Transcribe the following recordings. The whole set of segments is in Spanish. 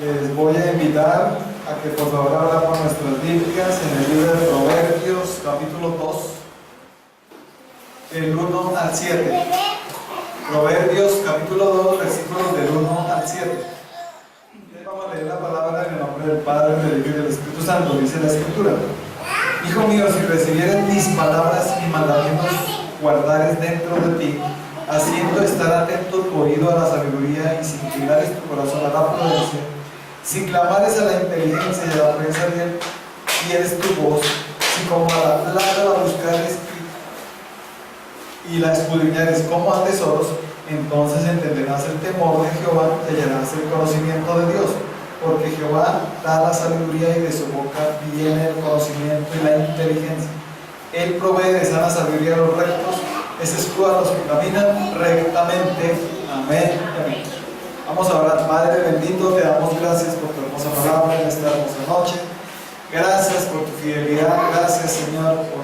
Les voy a invitar a que por favor abran por nuestras Biblias en el libro de Proverbios, capítulo 2, del 1 al 7. Proverbios, capítulo 2, versículos del 1 al 7. Vamos a leer la palabra en el nombre del Padre, del Hijo y del Espíritu Santo. Dice la Escritura: Hijo mío, si recibieres mis palabras y mandamientos, guardares dentro de ti, haciendo estar atento tu oído a la sabiduría y si inclinares tu corazón a la prudencia, si clamares a la inteligencia y a la prudencia y eres tu voz, si como a la plata la buscares y la escudriñares como a tesoros, entonces entenderás el temor de Jehová y hallarás el conocimiento de Dios, porque Jehová da la sabiduría y de su boca viene el conocimiento y la inteligencia. Él provee de sana sabiduría a los rectos, es escudo a los que caminan rectamente. Amén. Amén. Vamos a orar. Padre bendito, te damos gracias por tu hermosa palabra en esta hermosa noche. Gracias por tu fidelidad. Gracias, Señor, por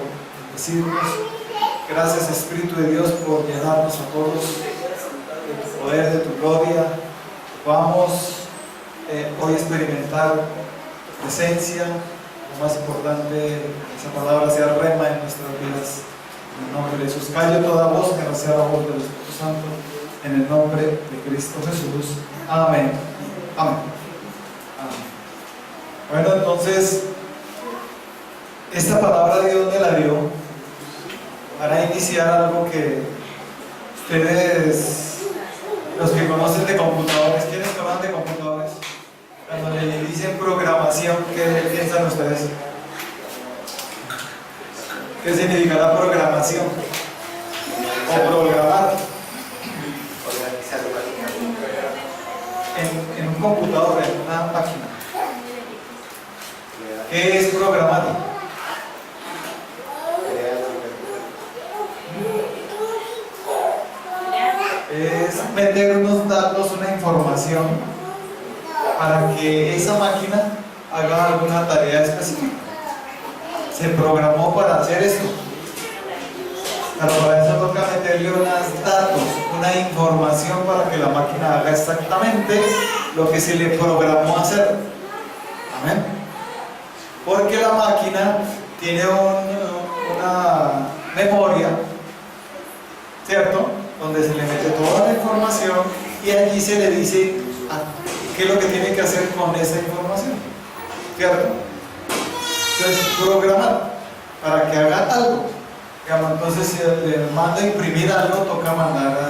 decirnos. Gracias, Espíritu de Dios, por llenarnos a todos de tu poder, de tu gloria. Vamos hoy a experimentar tu presencia. Lo más importante, esa palabra sea rema en nuestras vidas. En el nombre de Jesús, callo toda voz que no sea la voz del Espíritu Santo. En el nombre de Cristo Jesús. Amén. Amén. Amén. Bueno, entonces, esta palabra Dios me la dio para iniciar algo que ustedes, los que conocen de computadores, ¿quiénes conocen de computadores? Cuando le dicen programación, ¿qué piensan ustedes? ¿Qué significa la programación? O programar. En un computador, en una máquina. ¿Qué es programar? Es meter unos datos, una información para que esa máquina haga alguna tarea específica. Se programó para hacer esto, pero para eso toca meterle unos datos, una información para que la máquina haga exactamente lo que se le programó hacer. Amén. Porque la máquina tiene una memoria, ¿cierto? Donde se le mete toda la información y allí se le dice qué es lo que tiene que hacer con esa información, ¿cierto? Entonces, programar para que haga algo. Entonces, si le manda a imprimir algo, toca mandar a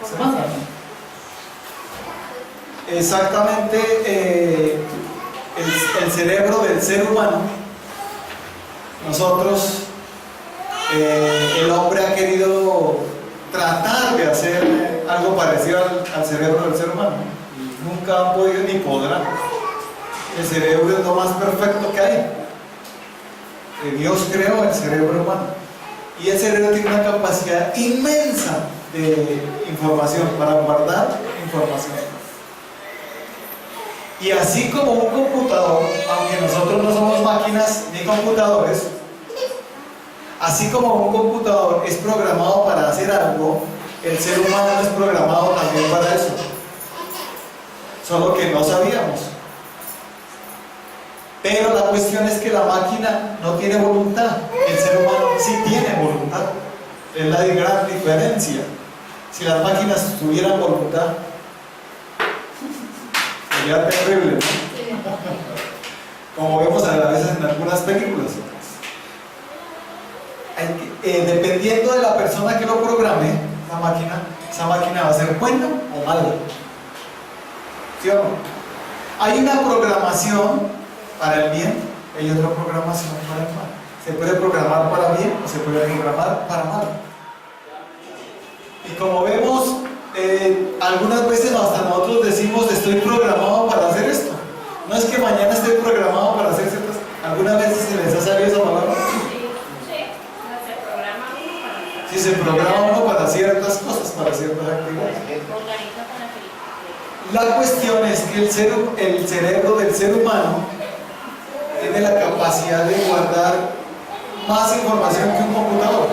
se manda. Exactamente, el cerebro del ser humano, nosotros, el hombre ha querido tratar de hacer algo parecido al cerebro del ser humano y nunca han podido ni podrán. El cerebro es lo más perfecto que hay. Dios creó el cerebro humano y el cerebro tiene una capacidad inmensa de información, para guardar información. Y así como un computador, aunque nosotros no somos máquinas ni computadores, así como un computador es programado para hacer algo, el ser humano es programado también para eso, solo que no sabíamos. Pero la cuestión es que la máquina no tiene voluntad, el ser humano sí tiene voluntad. Es la gran diferencia. Si las máquinas tuvieran voluntad, sería terrible, ¿no? Como vemos a veces en algunas películas. Dependiendo de la persona que lo programe, esa máquina va a ser buena o mala. ¿Sí o no? Hay una programación para el bien, hay otra programación para el mal. Se puede programar para bien o se puede programar para mal. Y como vemos, algunas veces hasta nosotros decimos: estoy programado para hacer esto. No es que mañana esté programado para hacer ciertas. ¿Algunas veces se les ha salido esa palabra? Sí, se programa uno para ciertas cosas, para ciertas actividades. La cuestión es que el cerebro del ser humano tiene la capacidad de guardar más información que un computador,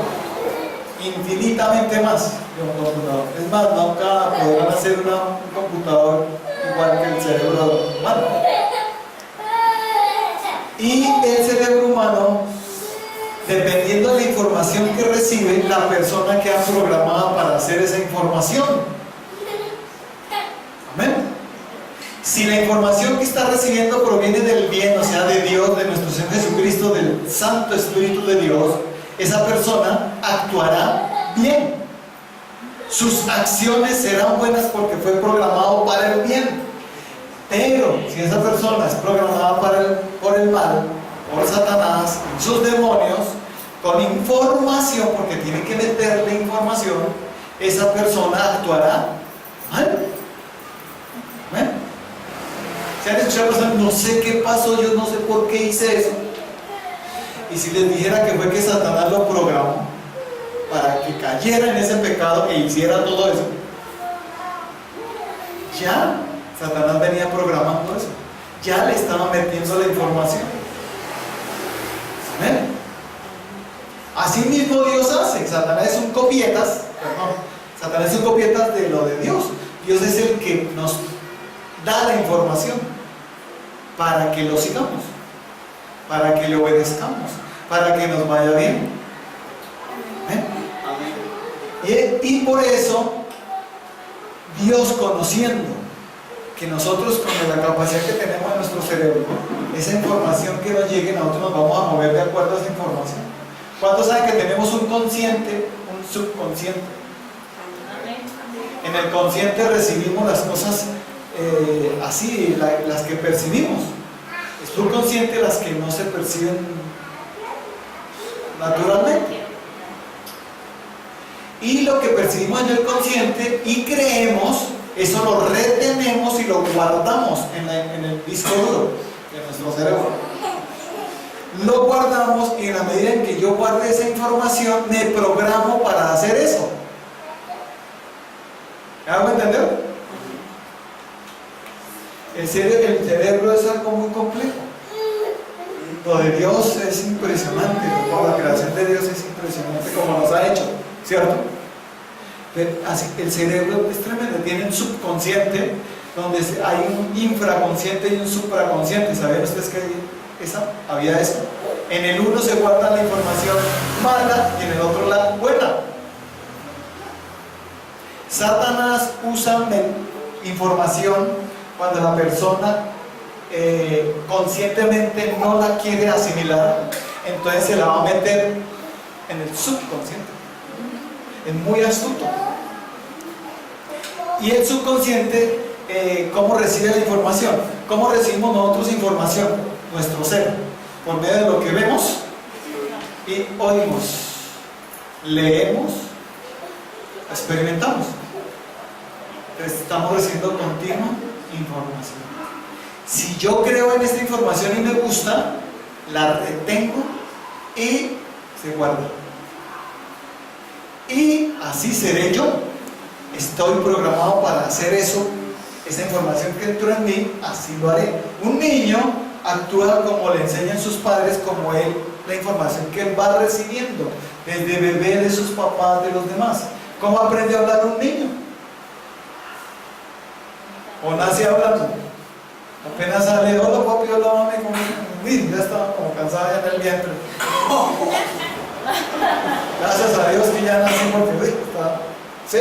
infinitamente más que un computador. Es más, nunca podrán hacer un computador igual que el cerebro humano. Y el cerebro humano, dependiendo de la información que recibe, la persona queda programada para hacer esa información. Amén. Si la información que está recibiendo proviene del bien, o sea, de Dios, de nuestro Señor Jesucristo, del Santo Espíritu de Dios, esa persona actuará bien. Sus acciones serán buenas porque fue programado para el bien. Pero si esa persona es programada por el mal, por Satanás, sus demonios, con información, porque tiene que meterle información, esa persona actuará mal. ¿Ven? ¿Se han escuchado personas? No sé qué pasó, yo no sé por qué hice eso. Y si les dijera que fue que Satanás lo programó para que cayera en ese pecado, que hiciera todo eso, ya Satanás venía programando eso, ya le estaba metiendo la información. ¿Ven? Así mismo Dios hace. Satanás es un copietas, Satanás es un copietas de lo de Dios. Dios es el que nos da la información para que lo sigamos, para que le obedezcamos, para que nos vaya bien. Y por eso Dios, conociendo que nosotros con la capacidad que tenemos en nuestro cerebro, esa información que nos llegue, nosotros nos vamos a mover de acuerdo a esa información. ¿Cuántos saben que tenemos un consciente, un subconsciente? En el consciente recibimos las cosas así, las que percibimos. El subconsciente, las que no se perciben naturalmente. Y lo que percibimos en el consciente y creemos, eso lo retenemos y lo guardamos en el disco duro de nuestro cerebro. Lo guardamos y en la medida en que yo guarde esa información, me programo para hacer eso. ¿Me hago entender? El cerebro es algo muy complejo. Lo de Dios es impresionante, la creación de Dios es impresionante como nos ha hecho, ¿cierto? Pero así, el cerebro es tremendo, tiene un subconsciente donde hay un infraconsciente y un supraconsciente. ¿Sabían ustedes que había eso? En el uno se guarda la información mala y en el otro la buena. Satanás usa información cuando la persona conscientemente no la quiere asimilar, entonces se la va a meter en el subconsciente. Es muy astuto. Y el subconsciente, ¿cómo recibe la información? ¿Cómo recibimos nosotros información? Nuestro ser, por medio de lo que vemos y oímos, leemos, experimentamos. Entonces, estamos recibiendo continua información. Si yo creo en esta información y me gusta, la retengo y se guarda. Y así seré yo. Estoy programado para hacer eso. Esa información que entró en mí, así lo haré. Un niño actúa como le enseñan sus padres, como él, la información que él va recibiendo desde bebé, de sus papás, de los demás. ¿Cómo aprende a hablar un niño? O nace hablando. Apenas sale, hola papi, hola mami, ya estaba como cansada ya en el vientre. Gracias a Dios que ya nací porque está. ¿Sí?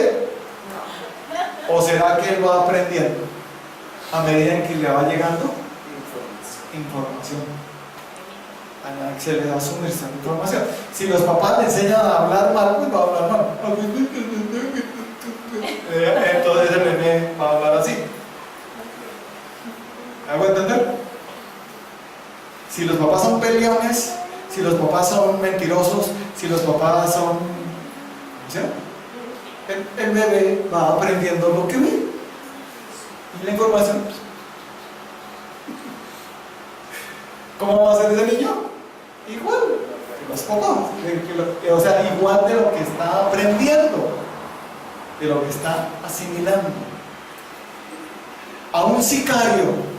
¿O será que él va aprendiendo a medida en que le va llegando información? A que se le da sumersión de información. Si los papás le enseñan a hablar mal, pues va a hablar mal. Entonces el bebé va a hablar así. ¿Me hago entender? Si los papás son peleones, si los papás son mentirosos, si los papás son... ¿sí? El bebé va aprendiendo lo que ve. Y la información. ¿Cómo va a ser ese niño? Igual que los papás. O sea, igual de lo que está aprendiendo, de lo que está asimilando. A un sicario,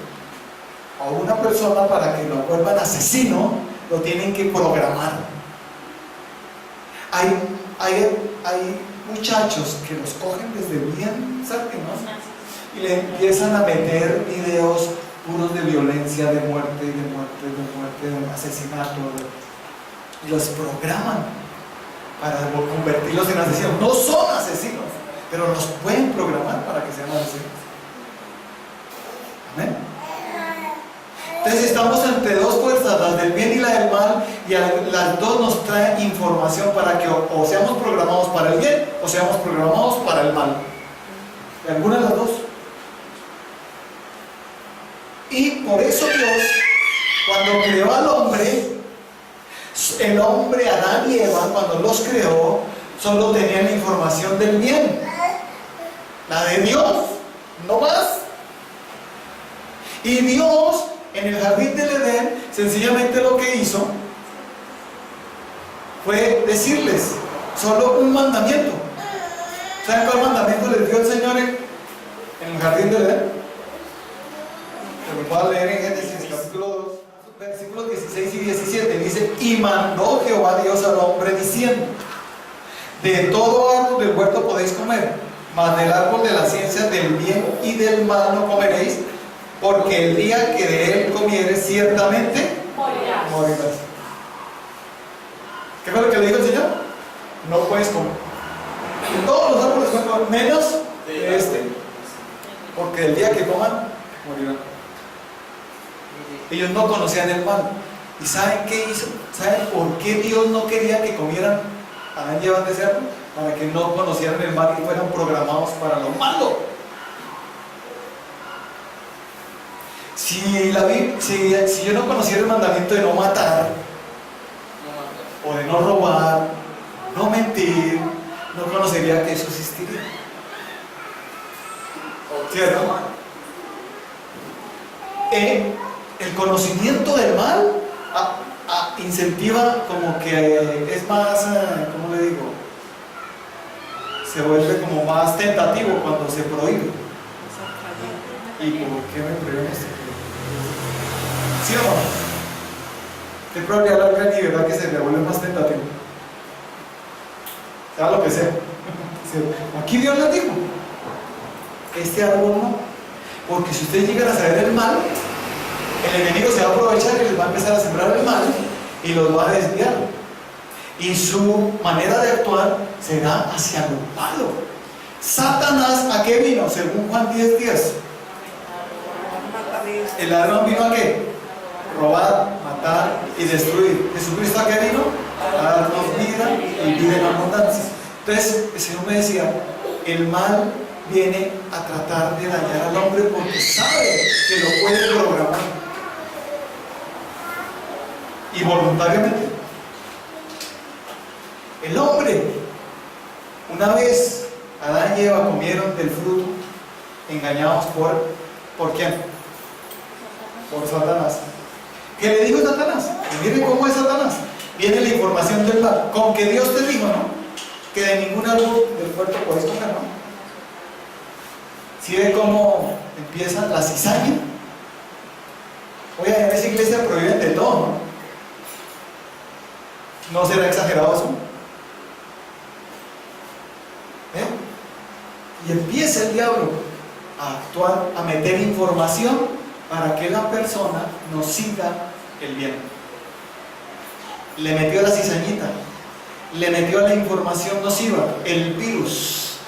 a una persona, para que lo vuelvan asesino, lo tienen que programar. Hay muchachos que los cogen desde bien sárgenos y le empiezan a meter videos puros de violencia, de muerte, de asesinato, y los programan para convertirlos en asesinos. No son asesinos, pero los pueden programar para que sean asesinos. Amén. Entonces estamos entre dos fuerzas, las del bien y la del mal, y las dos nos traen información para que o seamos programados para el bien o seamos programados para el mal. ¿Y alguna de las dos? Y por eso Dios, cuando creó al hombre, el hombre, Adán y Eva, cuando los creó, solo tenían la información del bien, la de Dios, no más. Y Dios, en el jardín del Edén, sencillamente lo que hizo fue decirles solo un mandamiento. ¿Saben cuál mandamiento les dio el Señor en el jardín del Edén? Se lo voy a leer en Génesis capítulo 2, versículos 16 y 17. Dice: y mandó Jehová Dios al hombre diciendo: de todo árbol del huerto podéis comer, mas del árbol de la ciencia del bien y del mal no comeréis, porque el día que de él comieres ciertamente morirás. ¿Qué fue lo que le dijo el Señor? No puedes comer de todos los árboles pueden comer, menos de este, porque el día que coman morirán. Ellos no conocían el mal. ¿Y saben qué hizo? ¿Saben por qué Dios no quería que comieran Adán y Eva de ese árbol? Para que no conocieran el mal y fueran programados para lo malo. Si yo no conociera el mandamiento de no matar, o de no robar, no mentir, no conocería que eso existiría. ¿Cierto? El conocimiento del mal incentiva, como que es más, ¿cómo le digo? Se vuelve como más tentativo cuando se prohíbe. ¿Y por qué me prohíben esto? ¿Sí o no? ¿Qué probabilidad larga ni verdad que se le vuelve más tentativo? Sea lo que sea. Aquí Dios les dijo: este árbol no, porque si ustedes llegan a saber el mal, el enemigo se va a aprovechar y les va a empezar a sembrar el mal y los va a desviar, y su manera de actuar será hacia lo malo. Satanás, ¿a qué vino? Según Juan 10:10, el ladrón vino ¿a qué? Robar, matar y destruir. ¿Jesucristo a qué vino? A darnos vida y vida en abundancia. Entonces el Señor me decía: el mal viene a tratar de dañar al hombre porque sabe que lo puede programar, y voluntariamente. El hombre, una vez Adán y Eva comieron del fruto, engañados ¿por quién? Por Satanás. ¿Qué le dijo Satanás? Y miren cómo es Satanás. Viene la información del mal. Con que Dios te dijo, ¿no? Que de ningún árbol del huerto podéis comer, ¿no? ¿Sí ve cómo empieza la cizaña? Oye, en esa iglesia prohíben de todo, ¿no? ¿No será exagerado eso? Y empieza el diablo a actuar, a meter información para que la persona no siga el bien. Le metió la cizañita, le metió la información nociva, el virus.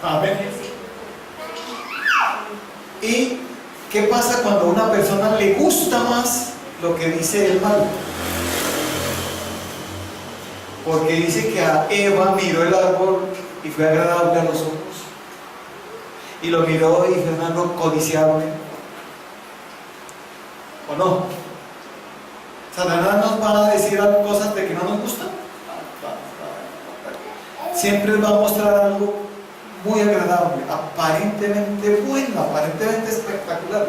Amén. ¿Y qué pasa cuando a una persona le gusta más lo que dice el mal? Porque dice que a Eva miró el árbol y fue agradable a los ojos, y lo miró y fue algo codiciable, ¿o no? Satanás nos va a decir cosas de que no nos gustan. Siempre va a mostrar algo muy agradable, aparentemente bueno, aparentemente espectacular,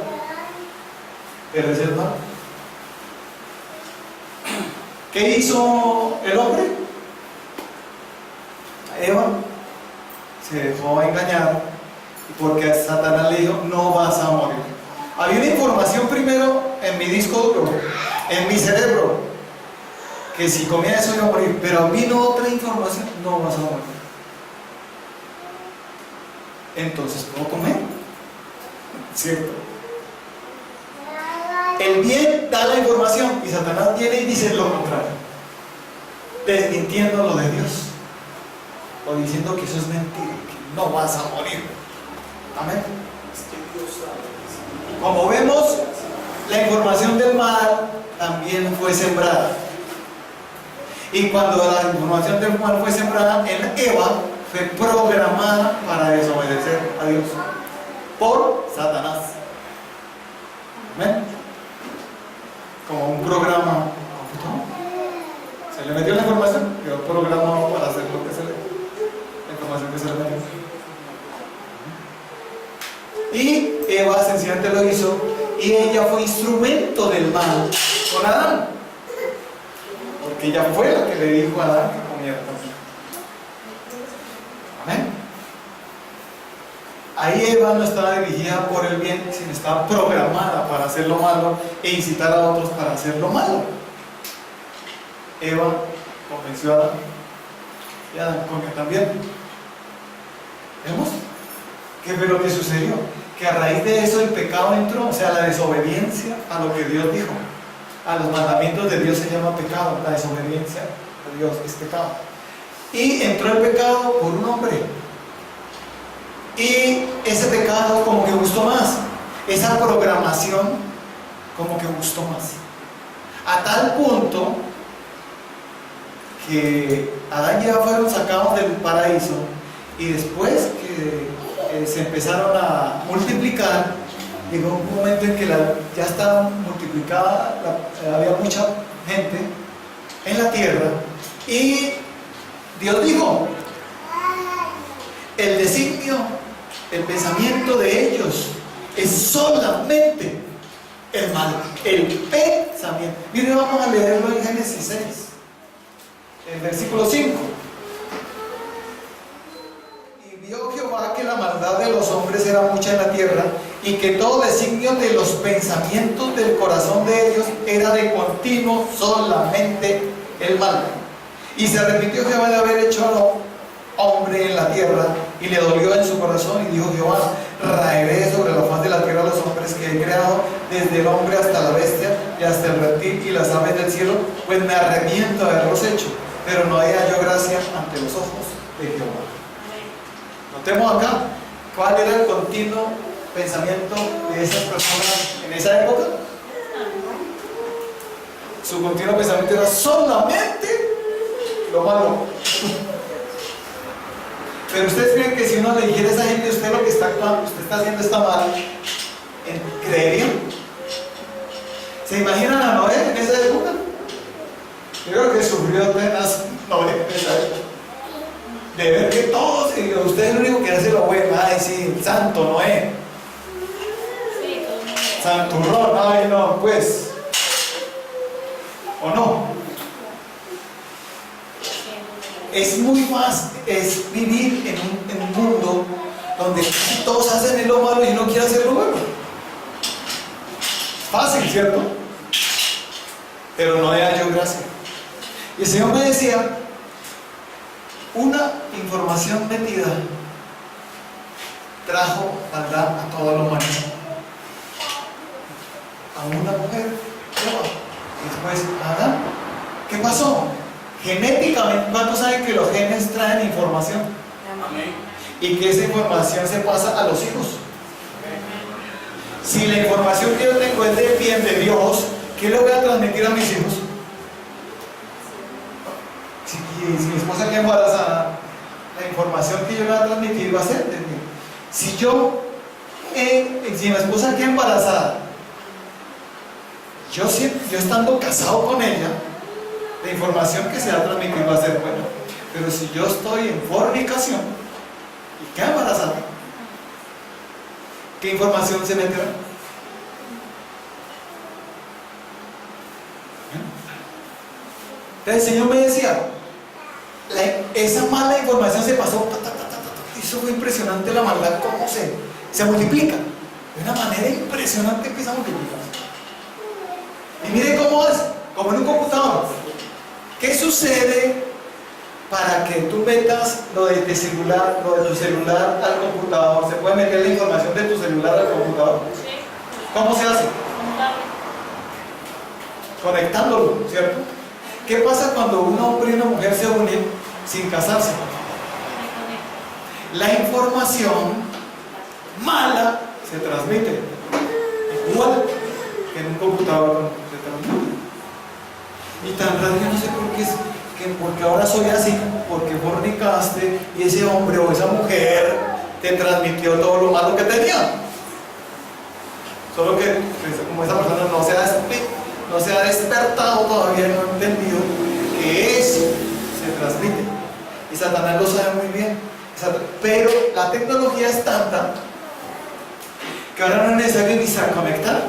pero es el mal. ¿Qué hizo el hombre? Eva se dejó engañar, porque Satanás le dijo: no vas a morir. Había una información primero en mi disco duro, en mi cerebro, que si comía eso iba a morir, pero vino otra información: no vas a morir. Entonces puedo comer. ¿cierto? El bien da la información y Satanás viene y dice lo contrario, desmintiendo lo de Dios o diciendo que eso es mentira, que no vas a morir. Amén. Como vemos, la información del mal también fue sembrada. Y cuando la información del mal fue sembrada en Eva, fue programada para desobedecer a Dios por Satanás. ¿Ven? Como un programa. Se le metió la información, quedó programado para hacer lo que se le, la información que se le metió. Y Eva sencillamente lo hizo, y ella fue instrumento del mal con Adán, porque ella fue la que le dijo a Adán que comiera también. Amén. Ahí Eva no estaba dirigida por el bien, sino estaba programada para hacer lo malo e incitar a otros para hacer lo malo. Eva convenció a Adán y Adán comió también. ¿Vemos? ¿Qué fue lo que sucedió? Que a raíz de eso el pecado entró, o sea, la desobediencia a lo que Dios dijo. A los mandamientos de Dios se llama pecado, la desobediencia a Dios es pecado. Y entró el pecado por un hombre. Y ese pecado como que gustó más. Esa programación como que gustó más. A tal punto que Adán y Eva fueron sacados del paraíso, y después que se empezaron a multiplicar, llegó un momento en que ya estaba multiplicada, había mucha gente en la tierra, y Dios dijo: el designio, el pensamiento de ellos es solamente el mal, el pensamiento. Miren, vamos a leerlo en Génesis 6, el versículo 5. Vio Jehová que la maldad de los hombres era mucha en la tierra, y que todo designio de los pensamientos del corazón de ellos era de continuo solamente el mal. Y se arrepintió Jehová de haber hecho al hombre en la tierra, y le dolió en su corazón, y dijo Jehová: raeré sobre la faz de la tierra a los hombres que he creado, desde el hombre hasta la bestia, y hasta el reptil y las aves del cielo, pues me arrepiento de haberlos hecho, pero no haya yo gracia ante los ojos de Jehová. Notemos acá cuál era el continuo pensamiento de esas personas en esa época. Su continuo pensamiento era solamente lo malo. Pero ustedes creen que si uno le dijera a esa gente: usted lo que está actuando, usted está haciendo está mal, ¿creerían? ¿Se imaginan a Noé en esa época? Yo creo que sufrió apenas Noé en esa época, de ver que todos, y usted es el único que hace lo bueno. Ay, sí, santo Noé, santurrón, ay no, pues, o no. Es muy fácil, es vivir en un mundo donde todos hacen lo malo y uno quiere hacer lo bueno. Fácil, ¿cierto? Pero no le halló gracia. Y el Señor me decía: una información metida trajo maldad a toda la humanidad. A una mujer, Eva, y después a Adán. ¿Qué pasó? Genéticamente, ¿cuántos saben que los genes traen información? Amén. Y que esa información se pasa a los hijos. Si la información que yo tengo es de bien de Dios, ¿qué le voy a transmitir a mis hijos? Si mi esposa queda embarazada, la información que yo le voy a transmitir va a ser de mí. Si mi esposa queda embarazada, yo estando casado con ella, la información que se va a transmitir va a ser buena. Pero si yo estoy en fornicación y queda embarazada, ¿qué información se meterá? Entonces el Señor me decía: esa mala información se pasó, eso fue impresionante, la maldad cómo se multiplica, de una manera impresionante empieza a multiplicarse. Y mire cómo es, como en un computador. ¿Qué sucede para que tú metas lo de tu celular al computador. ¿Se puede meter la información de tu celular al computador? Sí. ¿Cómo se hace? Conectándolo, ¿cierto? ¿Qué pasa cuando un hombre y una mujer se unen sin casarse? La información mala se transmite, igual que en un computador se transmite. Y tan raro, yo no sé por qué es, que porque ahora soy así, porque fornicaste y ese hombre o esa mujer te transmitió todo lo malo que tenía. Solo que como esa persona no se ha despertado todavía, no ha entendido que eso se transmite. Y Satanás lo sabe muy bien. Pero la tecnología es tanta que ahora no es necesario ni se conectar.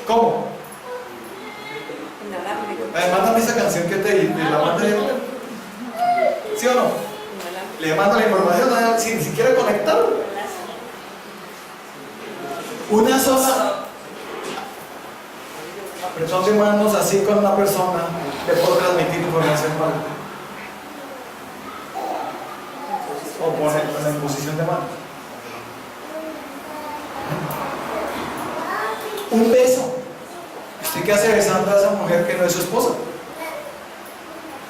¿Cómo? Mándame esa canción que te la mandé. ¿Sí o no? Le manda la información sin siquiera conectar. Una sola presión de manos así con una persona le puedo transmitir información mala. O poner la imposición de manos. Un beso. ¿Usted qué hace besando a esa mujer que no es su esposa?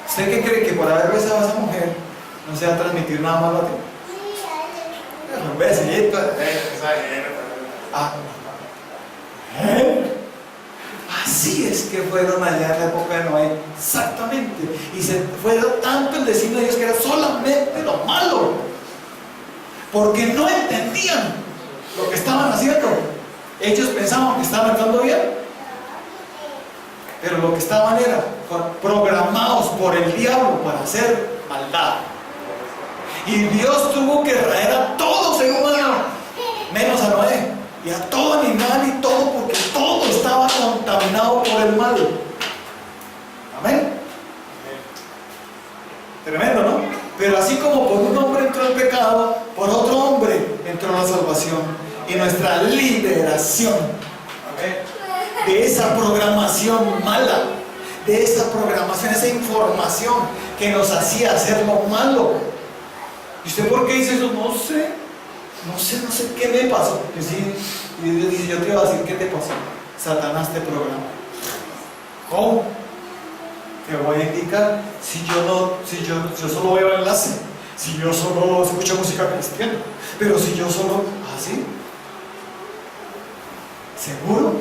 ¿Usted qué cree que por haber besado a esa mujer no se va a transmitir nada malo a ti? Un besito. Así es que fueron allá en la época de Noé, exactamente. Y se fue tanto el designio de Dios que era solamente lo malo, porque no entendían lo que estaban haciendo. Ellos pensaban que estaban actuando bien, pero lo que estaban era programados por el diablo para hacer maldad. Y Dios tuvo que raer a todo ser humano, menos a Noé, y a todo animal y todo, porque todo estaba contaminado por el mal. Amén. Tremendo, ¿no? Pero así como por un hombre entró el pecado, por otro hombre entró la salvación y nuestra liberación. Amén. De esa programación mala, de esa programación, esa información que nos hacía hacer lo malo. ¿Y usted por qué dice eso? No sé qué me pasó. Que sí, y Dios dice, yo te iba a decir qué te pasó. Satanás te programa. ¿Cómo? Te voy a indicar si yo solo veo enlace, si yo solo escucho música cristiana, pero si yo solo, ¿así? ¿Seguro?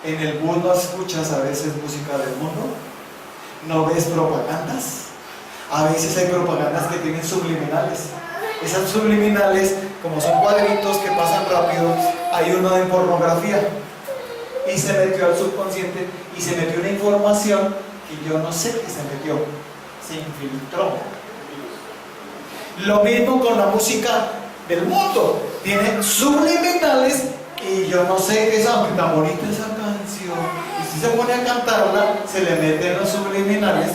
En el bus no escuchas a veces música del mundo, no ves propagandas. A veces hay propagandas que tienen subliminales. Esas subliminales, como son cuadritos que pasan rápido, hay uno de pornografía. Y se metió al subconsciente y se metió una información que yo no sé qué se metió. Se infiltró. Lo mismo con la música del mundo. Tiene subliminales y yo no sé qué es, aunque tan bonita esa canción. Y si se pone a cantarla, se le meten los subliminales.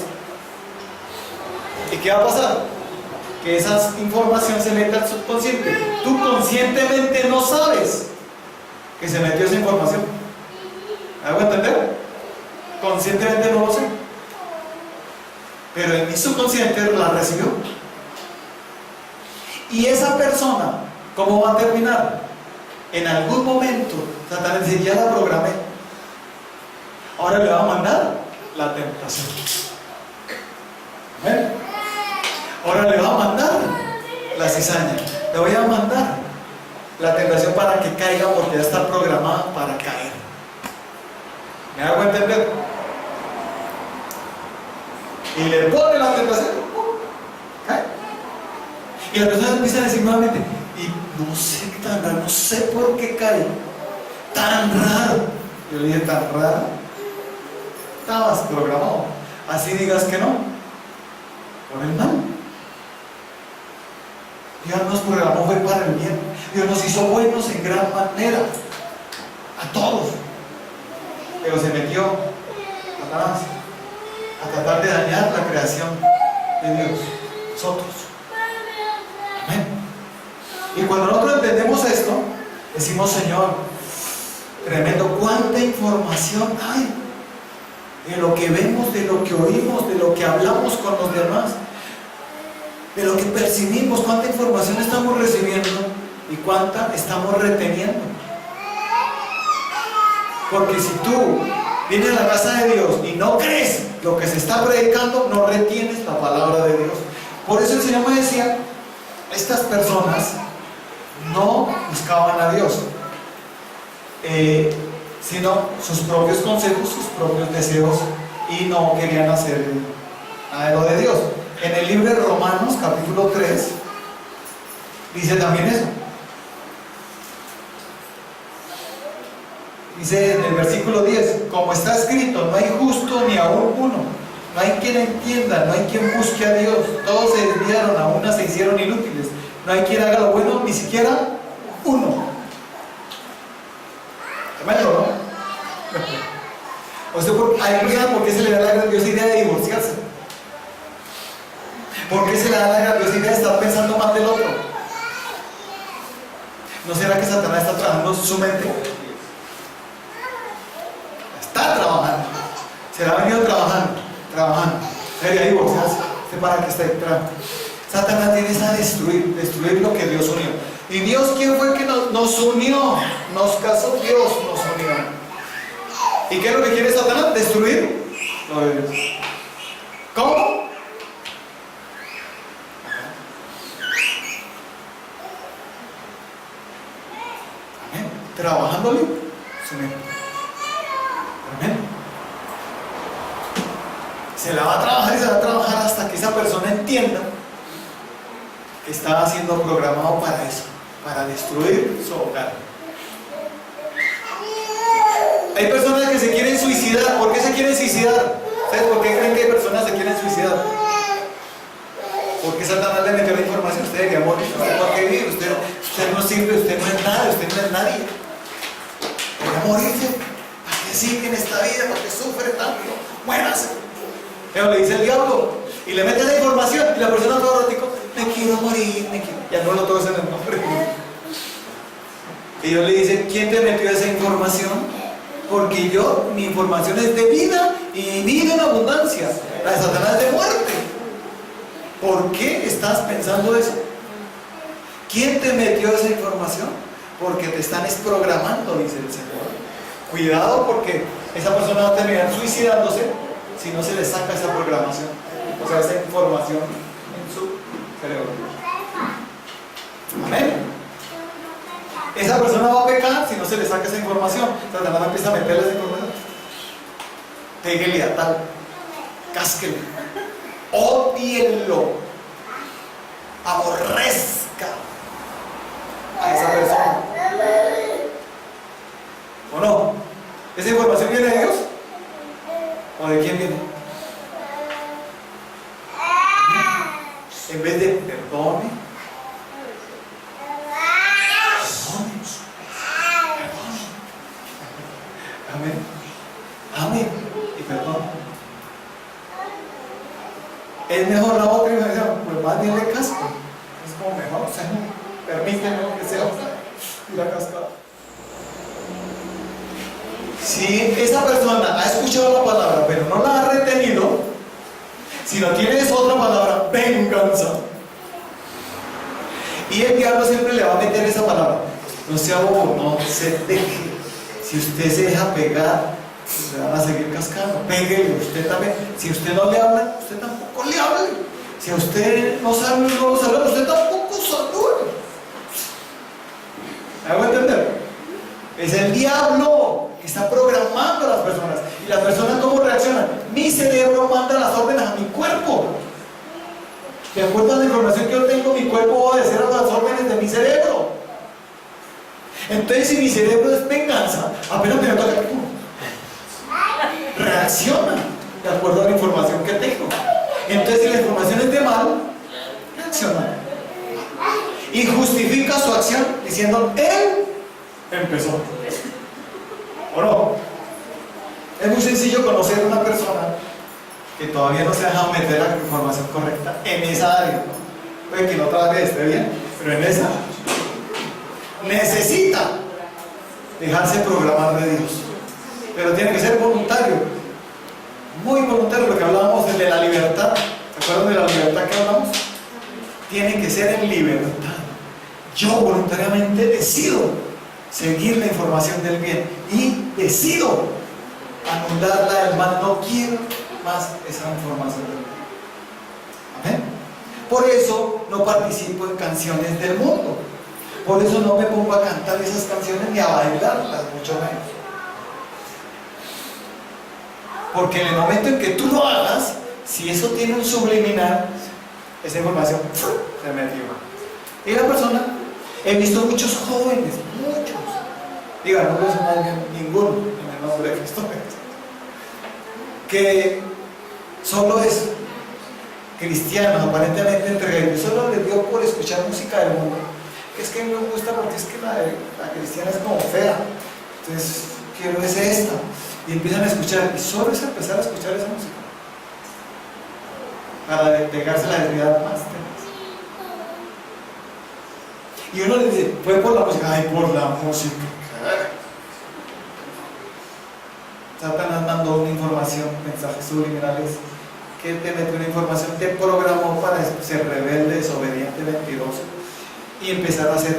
¿Y qué va a pasar? Que esa información se mete al subconsciente. Tú conscientemente no sabes que se metió esa información. ¿Me hago entender? Conscientemente no lo sé. Pero en mi subconsciente la recibió. Y esa persona, ¿cómo va a terminar? En algún momento, Satanás dice, ya la programé. Ahora le va a mandar la tentación. ¿Ven? Ahora le va a mandar la cizaña. Le voy a mandar la tentación para que caiga, porque ya está programada para caer. ¿Me hago entender? Y le pone la tentación, cae. Y la persona empieza a decir nuevamente, y no sé qué tan raro, no sé por qué cae. Tan raro. Yo le dije, tan raro. Estabas programado. Así digas que no. Por el mal. Dios nos programó fue para el bien. Dios nos hizo buenos en gran manera. A todos. Pero se metió Satanás a tratar de dañar la creación de Dios, nosotros. Amén. Y cuando nosotros entendemos esto, decimos, Señor, tremendo, cuánta información hay. de lo que vemos, de lo que oímos, de lo que hablamos con los demás, de lo que percibimos, cuánta información estamos recibiendo y cuánta estamos reteniendo. Porque si tú vienes a la casa de Dios y no crees lo que se está predicando, no retienes la palabra de Dios. Por eso el Señor me decía, estas personas no buscaban a Dios, sino sus propios consejos, sus propios deseos, y no querían hacer nada de lo de Dios. En el libro de Romanos, capítulo 3, dice también eso. Dice en el versículo 10, como está escrito, no hay justo ni aún uno, no hay quien entienda, no hay quien busque a Dios, todos se desviaron, a una se hicieron inútiles, no hay quien haga lo bueno, ni siquiera uno. Tremendo, ¿no? O sea, hay personas, ¿por qué se le da la grandiosa idea de divorciarse? ¿Por qué se le da la grandiosa idea de estar pensando más del otro? ¿No será que Satanás está trabajando su mente? Está trabajando. Se la ha venido trabajando. Debería divorciarse. ¿Para qué está ahí trabajando? Satanás tiene esa destruir lo que Dios unió. ¿Y Dios quién fue que nos unió? Nos casó, Dios nos unió. ¿Y qué es lo que quiere Satanás? Destruir lo de Dios. ¿Cómo? Amén. Trabajándole su mente. Amén. Se la va a trabajar y se va a trabajar hasta que esa persona entienda que está siendo programado para eso, para destruir su hogar. Hay personas que se quieren suicidar. ¿Por qué se quieren suicidar? ¿Ustedes por qué creen que hay personas que se quieren suicidar? Porque Satanás le metió la información. Usted debería morir, usted por qué vivir, usted no sirve, usted no es nada, usted no es nadie. Debería morirse. ¿Para qué sigue en esta vida? ¿Para qué sufre tanto? Muérase. Pero le dice el diablo y le mete la información y la persona todo ratico, me quiero morir, me quiero. Ya no lo toques en el nombre. Y Dios le dice, ¿quién te metió esa información? Porque mi información es de vida y vida en abundancia. La de Satanás es de muerte. ¿Por qué estás pensando eso? ¿Quién te metió esa información? Porque te están desprogramando, dice el Señor. Cuidado, porque esa persona va a terminar suicidándose si no se le saca esa programación, o sea, esa información en su cerebro. Amén. Esa persona va a pecar si no se le saca esa información. Satanás empieza a meterle esa información. Pégale a tal, cásquele, ódielo, aborrezca a esa persona. ¿O no? ¿Esa información viene de Dios? ¿O de quién viene? En vez de perdone, amén, amén y perdón. Es mejor la otra y me dice, pues más bien le casco. Es como mejor, Señor, permíteme que sea y la cascada. Si esa persona ha escuchado la palabra pero no la ha retenido, si no tienes otra palabra, venganza. Y el diablo siempre le va a meter esa palabra. No sea bobo, no se deje. Si usted se deja pegar, se van a seguir cascando. Péguele usted también. Si usted no le habla, usted tampoco le hable. Si a usted no sabe, no lo saluda, usted tampoco salude. ¿Me hago entender? Es el diablo que está programando a las personas. ¿Y las personas cómo reaccionan? Mi cerebro manda las órdenes a mi cuerpo. De acuerdo a la información que yo tengo, mi cuerpo va a obedecer a las órdenes de mi cerebro. Entonces, si mi cerebro es venganza, apenas me toca, reacciona de acuerdo a la información que tengo. Entonces, si la información es de mal, reacciona. Y justifica su acción diciendo, él empezó. ¿O no? Es muy sencillo conocer a una persona que todavía no se ha dejado meter la información correcta en esa área. Puede que en otra área esté bien, pero en esa necesita dejarse programar de Dios. Pero tiene que ser voluntario. muy voluntario, lo que hablábamos de la libertad. ¿Se acuerdan de la libertad que hablamos? Tiene que ser en libertad. Yo voluntariamente decido seguir la información del bien y decido anularla del mal. No quiero más esa información del bien. Amén. Por eso no participo en canciones del mundo. Por eso no me pongo a cantar esas canciones ni a bailarlas, mucho menos. Porque en el momento en que tú lo hagas, si eso tiene un subliminal, esa información se metió. Y la persona, he visto muchos jóvenes, muchos, digan, no es nadie, ninguno, en el nombre de Cristo, que solo es cristiano, aparentemente entre ellos, solo les dio por escuchar música del mundo. Es que me gusta porque es que la cristiana es como fea, entonces quiero es esta. Y empiezan a escuchar, y solo es empezar a escuchar esa música para pegarse la desviada más tenaz. Y uno le dice, fue por la música. Ay, por la música. Satanás mandó una información, mensajes subliminales, que te metió una información, te programó para ser rebelde, desobediente, mentiroso y empezar a hacer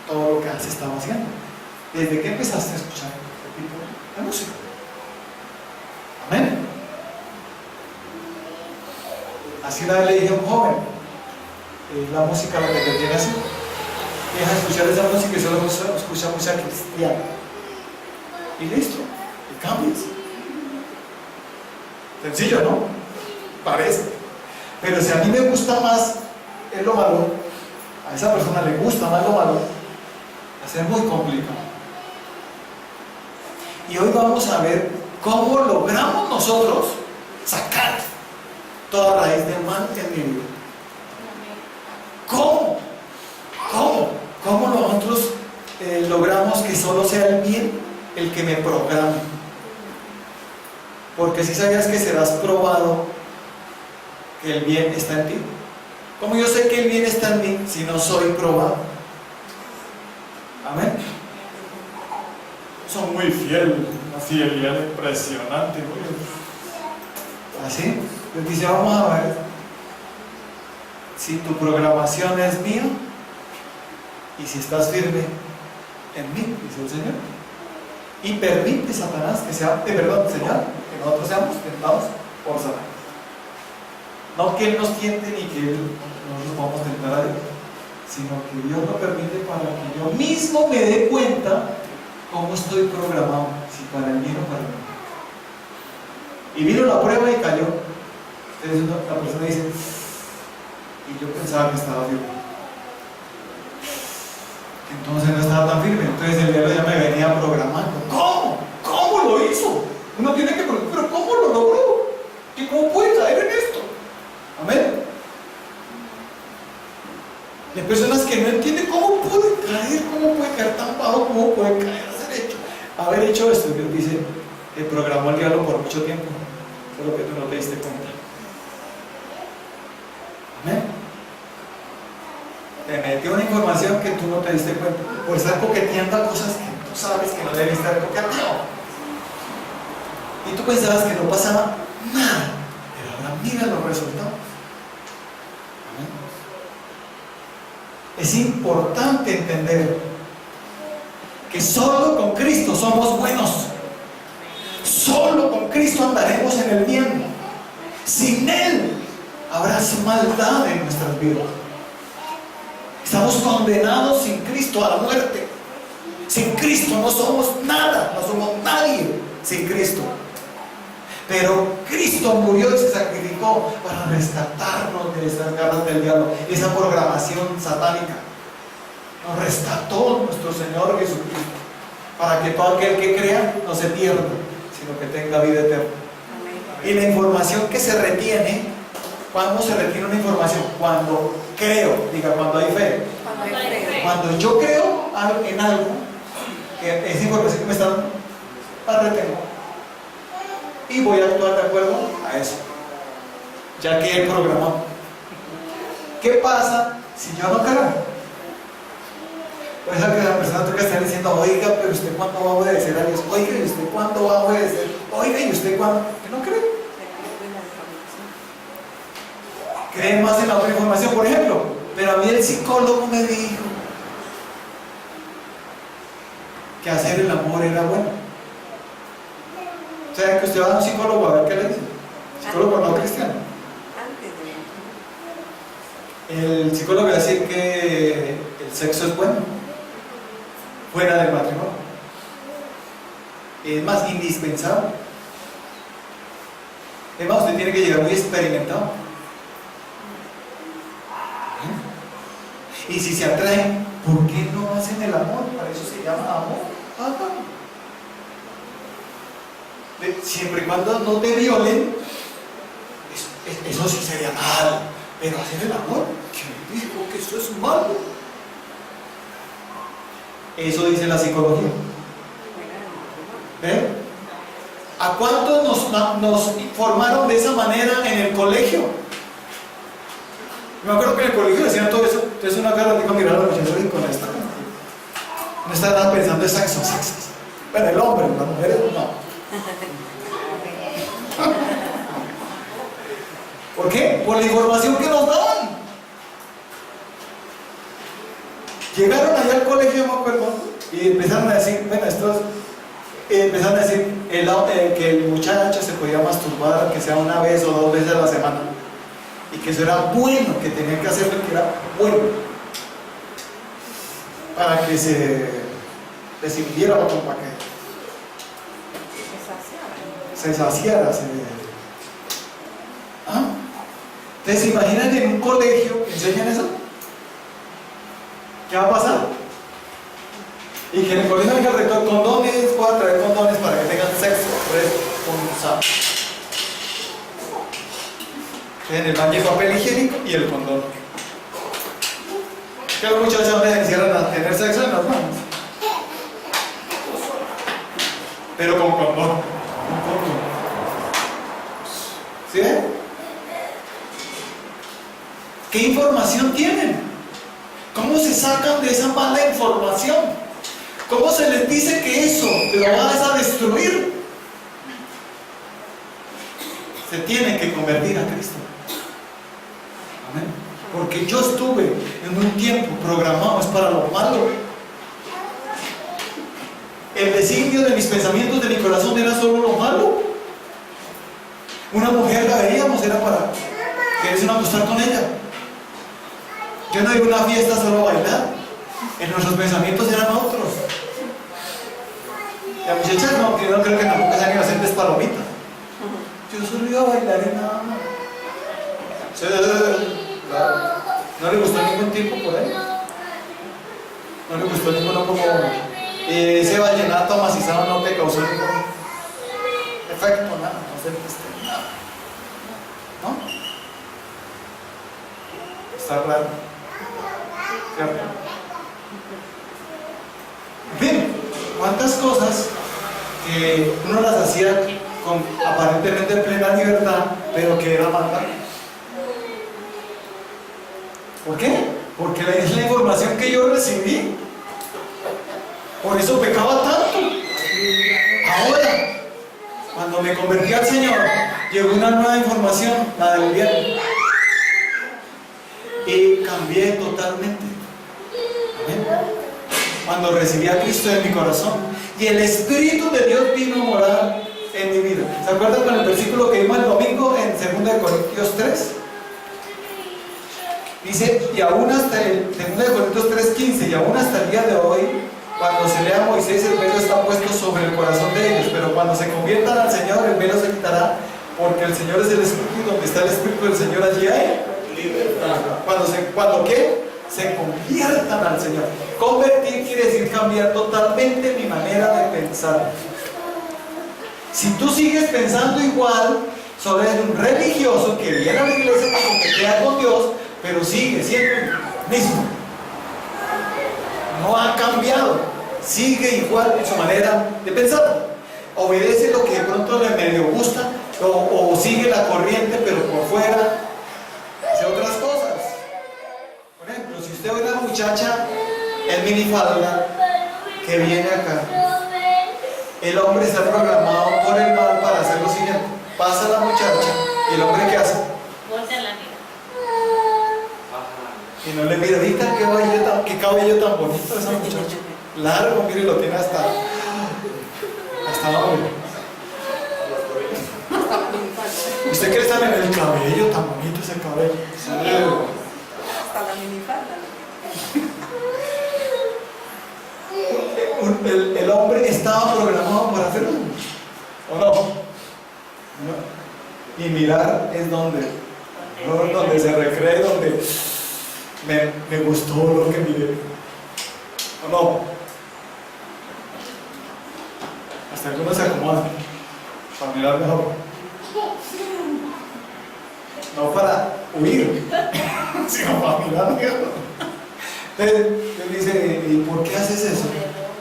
todo lo que antes estaba haciendo. Desde que empezaste a escuchar este tipo de música. Amén. Así una vez le dije a un joven, la música la que te tiene así. Deja de escuchar esa música y solo escucha música cristiana. Y listo, y cambias. Sencillo, ¿no? Parece. Pero si a mí me gusta más es lo malo, a esa persona le gusta más lo malo, va a ser muy complicado. Y hoy vamos a ver cómo logramos nosotros sacar toda raíz del mal en mi vida. ¿Cómo? ¿Cómo nosotros logramos que solo sea el bien el que me programe? Porque si sabías que serás probado que el bien está en ti. ¿Cómo yo sé que el bien está en mí si no soy probado? Amén. Son muy fieles, una fidelidad impresionante. ¿Así? Pues dice, vamos a ver si tu programación es mía y si estás firme en mí, dice el Señor. Y permite Satanás que sea, Señor, que nosotros seamos tentados por Satanás. No que Él nos tiente ni que nosotros vamos a tentar a Dios, sino que Dios lo permite para que yo mismo me dé cuenta cómo estoy programado, si para el bien o para el mal. Y vino la prueba y cayó. Entonces la persona dice, y yo pensaba que estaba firme. Entonces no estaba tan firme. Entonces el diablo ya me venía programando. ¿Cómo lo hizo? Uno tiene que preguntar, pero ¿cómo lo logró? ¿Y cómo puede caer en esto? Amén. Hay personas que no entienden cómo puede caer tan bajo, cómo puede caer, haber hecho esto. Dios dice que programó el diablo por mucho tiempo, solo que tú no te diste cuenta. Amén. Te metió una información que tú no te diste cuenta por estar coqueteando a cosas que tú sabes que no debes estar coqueteando. Y tú pensabas que no pasaba nada, pero ahora mira los resultados. Amén. Es importante entender que solo con Cristo somos buenos. Solo con Cristo andaremos en el bien. Sin Él habrá maldad en nuestras vidas. Estamos condenados sin Cristo a la muerte. Sin Cristo no somos nada, no somos nadie sin Cristo. Pero Cristo murió y se sacrificó para rescatarnos de esas garras del diablo, esa programación satánica. Nos rescató nuestro Señor Jesucristo, para que todo aquel que crea no se pierda, sino que tenga vida eterna. Y la información que se retiene, ¿cuándo se retiene una información? Cuando creo, diga, cuando hay fe. Cuando yo creo en algo, que esa información que me está dando, la retengo. Y voy a actuar de acuerdo a eso, ya que he programado. ¿Qué pasa si yo no creo? Pues a que la persona toca estar diciendo, oiga, pero usted cuándo va a obedecer a Dios, oiga, y usted cuándo va a obedecer, oiga, y usted cuándo, ¿que no cree? leen más en la otra información, por ejemplo. Pero a mí el psicólogo me dijo que hacer el amor era bueno. O sea, que usted va a un psicólogo a ver qué le dice. Psicólogo no cristiano. El psicólogo va a decir que el sexo es bueno, fuera del matrimonio. Es más, indispensable. Es más, usted tiene que llegar muy experimentado. Y si se atraen, ¿por qué no hacen el amor? Para eso se llama amor. Siempre y cuando no te violen, eso sí sería mal. Pero hacer el amor, ¿quién dijo que eso es malo? Eso dice la psicología. ¿Ven? ¿A cuántos nos formaron de esa manera en el colegio? Me acuerdo que en el colegio decían todo eso. Entonces una cara dijo, mirar a los muchachos y con esta. No está nada pensando en sexo. Bueno, el hombre, las mujeres no. ¿Por qué? Por la información que nos daban. Llegaron allá al colegio, me acuerdo, y empezaron a decir, bueno, empezaron a decir que el muchacho se podía masturbar, que sea una vez o 2 veces a la semana, y que eso era bueno, que tenía que hacerlo, que era bueno, para que se desinhibiera o para que se saciara. Entonces, ¿se imaginan en un colegio que enseñan eso? ¿Qué va a pasar? Y que en el colegio venga el rector condones, pueda traer condones para que tengan sexo responsable. En el baño de papel higiénico y el condón. Que los muchachos les encierran a tener sexo en las manos. Pero con condón. ¿Sí? ¿Qué información tienen? ¿Cómo se sacan de esa mala información? ¿Cómo se les dice que eso lo vas a destruir? Se tiene que convertir a Cristo. Amén. Porque yo estuve en un tiempo programados para lo malo. El designio de mis pensamientos, de mi corazón, era solo lo malo. Una mujer la veíamos, era para quererse acostar con ella. Yo no iba a una fiesta solo a bailar. En nuestros pensamientos eran otros. La muchacha no, yo no creo que tampoco sean inocentes palomitas. Yo solo iba a bailar y nada más. ¿No le gustó ningún tiempo por ahí? ¿No le gustó ninguno como ese vallenato amacizado no te causó ningún efecto, nada? No sentiste nada. ¿No? Está claro. ¿Cierto? Bien, ¿cuántas cosas que uno las hacía con aparentemente plena libertad, pero que era maldad? ¿Por qué? Porque es la información que yo recibí. Por eso pecaba tanto. Ahora, cuando me convertí al Señor, llegó una nueva información, la del bien. Y cambié totalmente. Amén. Cuando recibí a Cristo en mi corazón y el Espíritu de Dios vino a morar en mi vida. ¿Se acuerdan con el versículo que vimos el domingo en 2 Corintios 3? Dice, y aún hasta el 2 Corintios 3:15, y aún hasta el día de hoy, cuando se lea a Moisés, el velo está puesto sobre el corazón de ellos, pero cuando se conviertan al Señor, el velo se quitará, porque el Señor es el Espíritu, y donde está el Espíritu del Señor, allí hay libertad. ¿Cuándo qué? Se conviertan al Señor. Convertir quiere decir cambiar totalmente mi manera de pensar. Si tú sigues pensando igual, solo eres un religioso que viene a la iglesia para coquetear con Dios, pero sigue siendo el mismo. No ha cambiado, sigue igual en su manera de pensar. Obedece lo que de pronto le medio gusta, o sigue la corriente, pero por fuera hace otras cosas. Por ejemplo, si usted ve a una muchacha en minifalda que viene acá, el hombre está programado por el mal para hacer lo siguiente: pasa la muchacha y el hombre, ¿qué hace? Voltea la Y no le mira, ¿viste qué cabello tan bonito esa muchacha? Largo, mire, lo tiene hasta abajo. ¿Usted cree que está en el cabello tan bonito ese cabello? Sí. Hasta la minifalda. El hombre estaba programado para hacerlo, ¿o no? Y mirar es donde se recree, donde me gustó lo que miré, ¿o no? Hasta algunos se acomodan para mirar mejor, no para huir, sino para mirar mejor. Entonces él dice, ¿y por qué haces eso?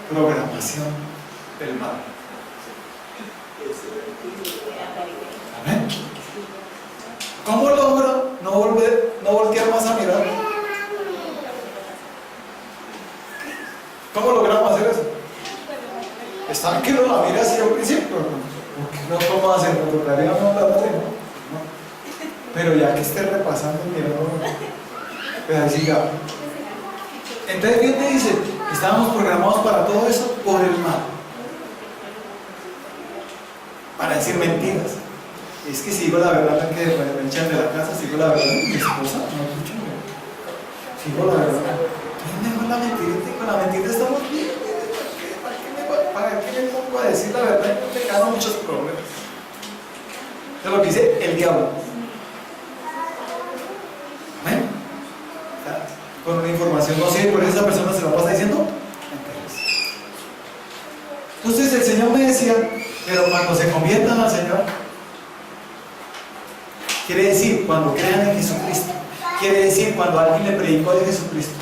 Programación del mal. Amén. ¿Cómo logro no voltear más a mirar? ¿Cómo logramos hacer eso? Está bien que uno la mira así al principio, porque no cómo hacerlo, porque arriba no la hace, ¿no? Pero ya que esté repasando, mira, pues ahí siga. Entonces Dios te dice, estábamos programados para todo eso por el mal, para decir mentiras. Es que si digo la verdad, que me echan de la casa, si digo la verdad, mi esposa, no escuchan, si digo la verdad, mejor la mentirita, y con la mentira estamos bien. ¿Para qué me pongo a decir la verdad? Y me gano muchos problemas. Eso es lo que dice el diablo. Amén. Con una información no sé, por eso esa persona se la pasa diciendo mentiras. Entonces el Señor me decía, pero cuando se conviertan al Señor, quiere decir cuando crean en Jesucristo, quiere decir cuando alguien le predicó de Jesucristo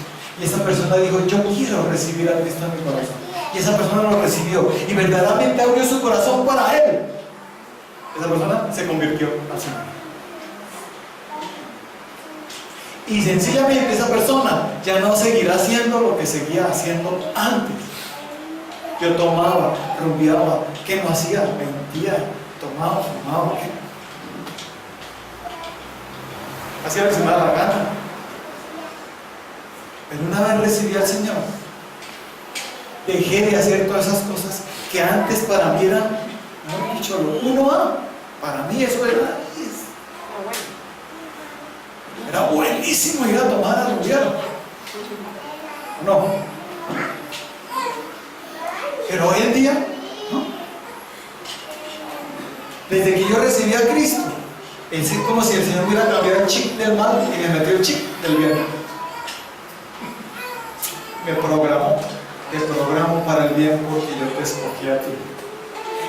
y esa persona dijo, yo quiero recibir a Cristo en mi corazón, y esa persona lo recibió y verdaderamente abrió su corazón para Él, esa persona se convirtió al Señor. Y sencillamente esa persona ya no seguirá haciendo lo que seguía haciendo antes. Yo tomaba, rumbeaba, ¿qué no hacía? Mentía, tomaba, fumaba, ¿qué? Hacía lo que se me daba la gana. Pero una vez recibí al Señor, dejé de hacer todas esas cosas que antes para mí eran, no dicho, uno a, para mí eso era buenísimo ir a tomar a rumbear. No. Pero hoy en día, ¿no? Desde que yo recibí a Cristo, es como si el Señor hubiera cambiado el chip del mal y me metió el chip del bien. Me programó, te programo para el bien porque yo te escogí a ti.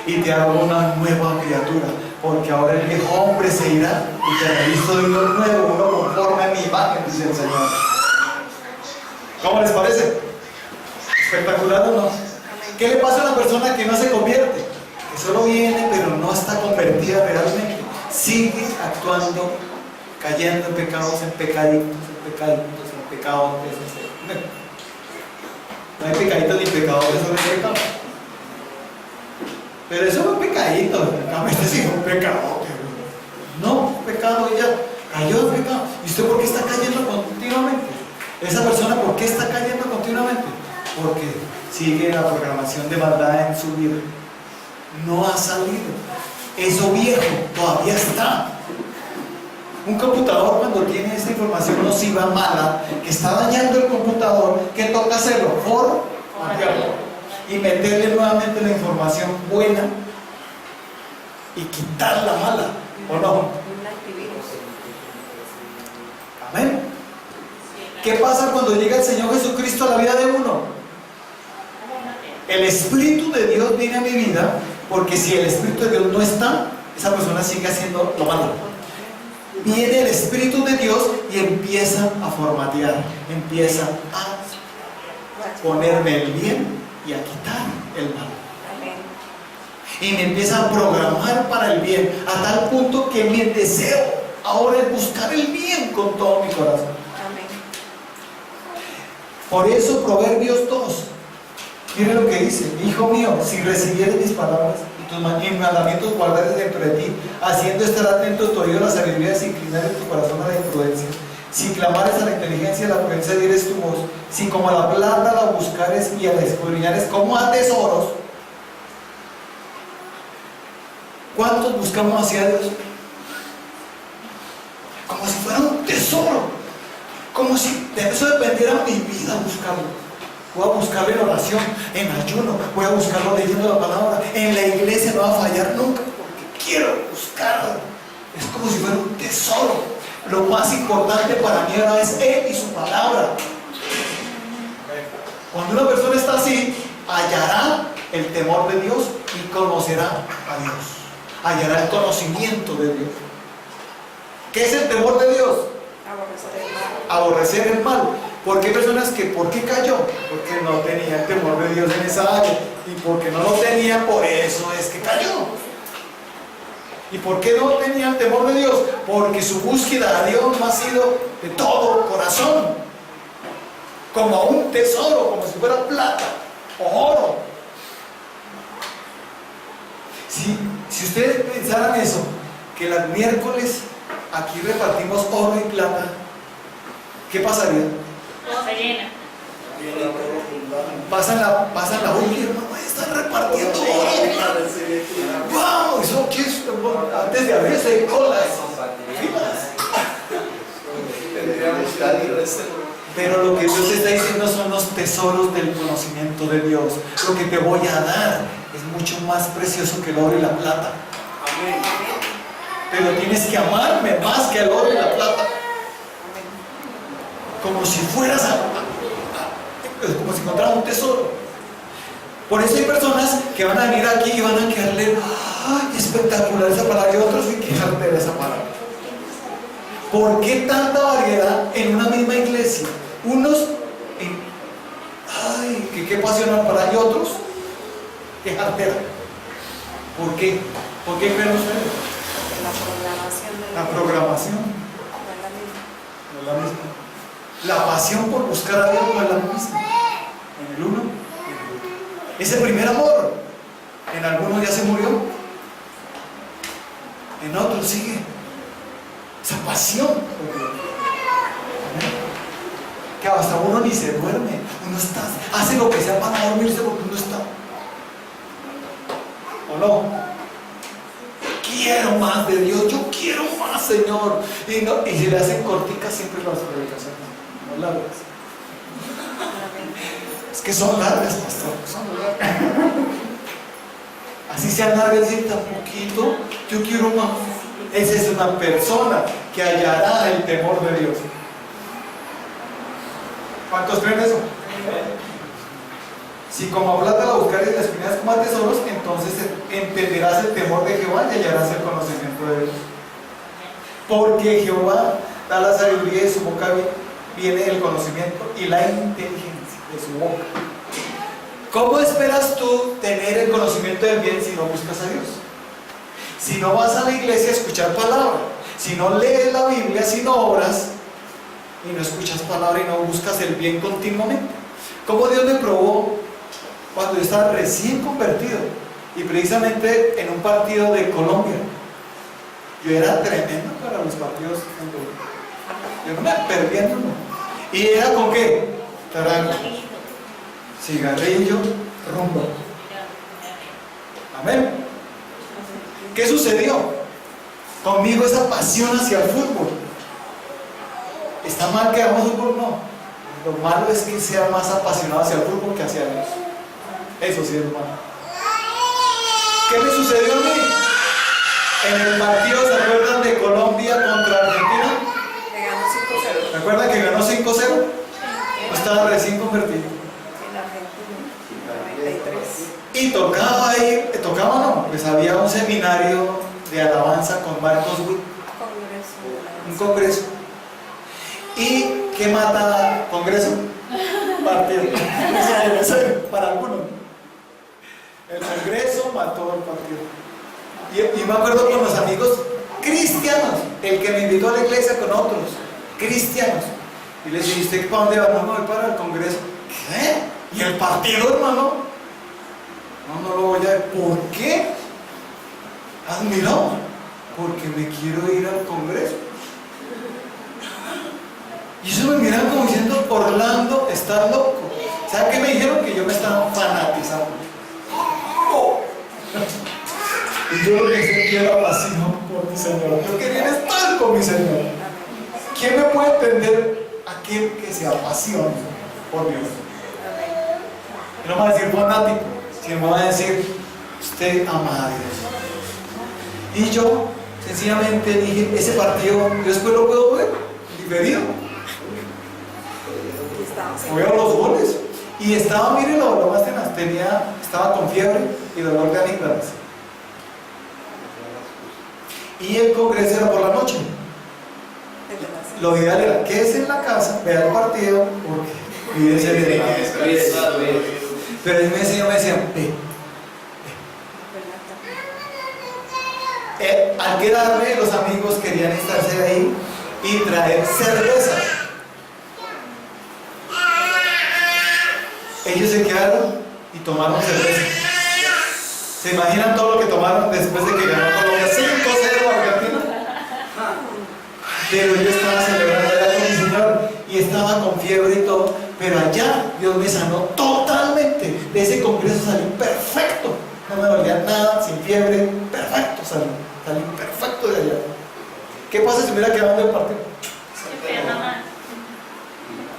Y te hago una nueva criatura, porque ahora el viejo hombre se irá y te realizo de uno nuevo, uno conforme a mi imagen, dice el Señor. ¿Cómo les parece? ¿Espectacular o no? ¿Qué le pasa a una persona que no se convierte? Que solo viene pero no está convertida realmente. Sigue actuando, cayendo en pecados, en pecaditos, en pecados. No hay pecaditos ni pecadores, solo hay pecados. Pero eso no es pecadito, este sí es un pecado. No, pecado, ella cayó en pecado. ¿Y usted por qué está cayendo continuamente? Esa persona, ¿por qué está cayendo continuamente? Porque sigue la programación de maldad en su vida. No ha salido. Eso viejo todavía está. Un computador, cuando tiene esta información nociva, mala, que está dañando el computador, ¿qué toca hacerlo? Formatearlo y meterle nuevamente la información buena y quitar la mala, ¿o no? Amén. ¿Qué pasa cuando llega el Señor Jesucristo a la vida de uno? El Espíritu de Dios viene a mi vida, porque si el Espíritu de Dios no está, esa persona sigue haciendo lo malo. Viene el Espíritu de Dios y empieza a formatear, empieza a ponerme el bien y a quitar el mal. Y me empieza a programar para el bien, a tal punto que mi deseo ahora es buscar el bien con todo mi corazón. Por eso Proverbios 2, mire lo que dice: hijo mío, si recibieres mis palabras y tus mandamientos guardares dentro de ti, haciendo estar atento tu oído a la sabiduría, sin inclinar tu corazón a la imprudencia, si clamares a la inteligencia, la prudencia dieres tu voz, si como a la plata la buscares y a la escudriñares como a tesoros. ¿Cuántos buscamos hacia Dios? Como si fuera un tesoro, como si de eso dependiera mi vida buscarlo. Voy a buscarlo en oración, en ayuno, voy a buscarlo leyendo la palabra, en la iglesia no va a fallar nunca, porque quiero buscarlo. Es como si fuera un tesoro. Lo más importante para mí ahora es Él y su palabra. Cuando una persona está así, hallará el temor de Dios y conocerá a Dios. Hallará el conocimiento de Dios. ¿Qué es el temor de Dios? Aborrecer el mal. Aborrecer el mal. Porque hay personas que, ¿por qué cayó? Porque no tenía el temor de Dios en esa área. Y porque no lo tenía, por eso es que cayó. ¿Y por qué no tenía el temor de Dios? Porque su búsqueda a Dios no ha sido de todo corazón, como un tesoro, como si fuera plata o oro. Si ustedes pensaran eso, que los miércoles aquí repartimos oro y plata, ¿qué pasaría? Todo se llena. Pasan la uy, hermano, están repartiendo oro. ¡Wow! Eso qué es, antes de abrirse colas. Pero lo que Dios te está diciendo son los tesoros del conocimiento de Dios. Lo que te voy a dar es mucho más precioso que el oro y la plata. Amén. Pero tienes que amarme más que el oro y la plata. Como si fueras como si encontraras un tesoro. Por eso hay personas que van a venir aquí y van a quedarle ¡ay, espectacular esa palabra! Y otros sin quejarte de esa palabra. ¿Por qué tanta variedad en una misma iglesia? Unos ¡ay, qué pasional para! Y otros ¡qué jartera! ¿Por qué? ¿Por qué creen ustedes? La programación de La programación no es la misma. no es la misma. La pasión por buscar a Dios no es la misma. En el uno, ese primer amor, en algunos ya se murió, en otros sigue. Esa pasión por Dios. Que hasta uno ni se duerme, uno está, hace lo que sea para dormirse porque uno está. ¿O no? Quiero más de Dios, yo quiero más, Señor. Y si le hacen corticas siempre las predicaciones, no largas. Es que son largas, pastor, son largas. Así sean largas y tan poquito, yo quiero más. Esa es una persona que hallará el temor de Dios. ¿Cuántos creen eso? Si como a plata la buscares y la escudriñares como a tesoros, entonces entenderás el temor de Jehová y hallarás el conocimiento de Dios. Porque Jehová da la sabiduría, de su boca viene el conocimiento y la inteligencia de su boca. ¿Cómo esperas tú tener el conocimiento del bien si no buscas a Dios? Si no vas a la iglesia a escuchar palabra, si no lees la Biblia, si no oras y no escuchas palabra y no buscas el bien continuamente. ¿Cómo Dios me probó cuando yo estaba recién convertido? Y precisamente en un partido de Colombia. Yo era tremendo para los partidos en Colombia. Yo no me perdía en uno. ¿Y era con qué? Trago, cigarrillo, rumba. Amén. ¿Qué sucedió? Conmigo esa pasión hacia el fútbol. ¿Está mal que hagamos fútbol? No. Lo malo es que sea más apasionado hacia el fútbol que hacia Dios. Eso sí es malo. ¿Qué me sucedió a mí? En el partido, ¿se acuerdan de Colombia contra Argentina? Que ganó 5-0 ¿Se acuerdan que ganó 5-0? Yo estaba recién convertido. en Argentina, 93. Y tocaba ahí, tocaba no, pues había un seminario de alabanza con Marcos Witt, un congreso. ¿Y qué mata congreso? Partido. Para algunos. El congreso mató el partido. Y me acuerdo con los amigos cristianos, el que me invitó a la iglesia con otros cristianos. Y les dije, ¿usted para dónde va? No, voy para el congreso. ¿Qué? ¿Y el partido, hermano? No lo voy a ver. ¿Por qué? Admirado. Porque me quiero ir al congreso. Y ellos me miran como diciendo, Orlando, estás loco. ¿Saben qué me dijeron? Que yo me estaba fanatizando. Oh. Y yo lo que sentía era pasión por mi Señor. Yo quería estar con mi Señor. ¿Quién me puede entender aquel que se apasiona por Dios? Y no me va a decir fanático, sino me va a decir, usted ama a Dios. Y yo sencillamente dije, ese partido yo después lo puedo ver diferido. Voy a los goles. Y estaba, mire lo más tenaz, estaba con fiebre y dolor de amígdalas. Y el congreso era por la noche. Lo ideal era quédese en la casa, vea el partido, porque cuídese bien. Pero él me decía, al quedarme, los amigos querían estarse ahí y traer cerveza. Ellos se quedaron y tomaron cerveza. ¿Se imaginan todo lo que tomaron después de que ganó Colombia 5-0 a Argentina? Pero yo estaba celebrando allá con mi Señor y estaba con fiebre y todo, pero allá Dios me sanó totalmente. De ese congreso salí perfecto, no me dolía nada, sin fiebre, perfecto salí perfecto de allá. ¿Qué pasa si me hubiera quedado en el partido?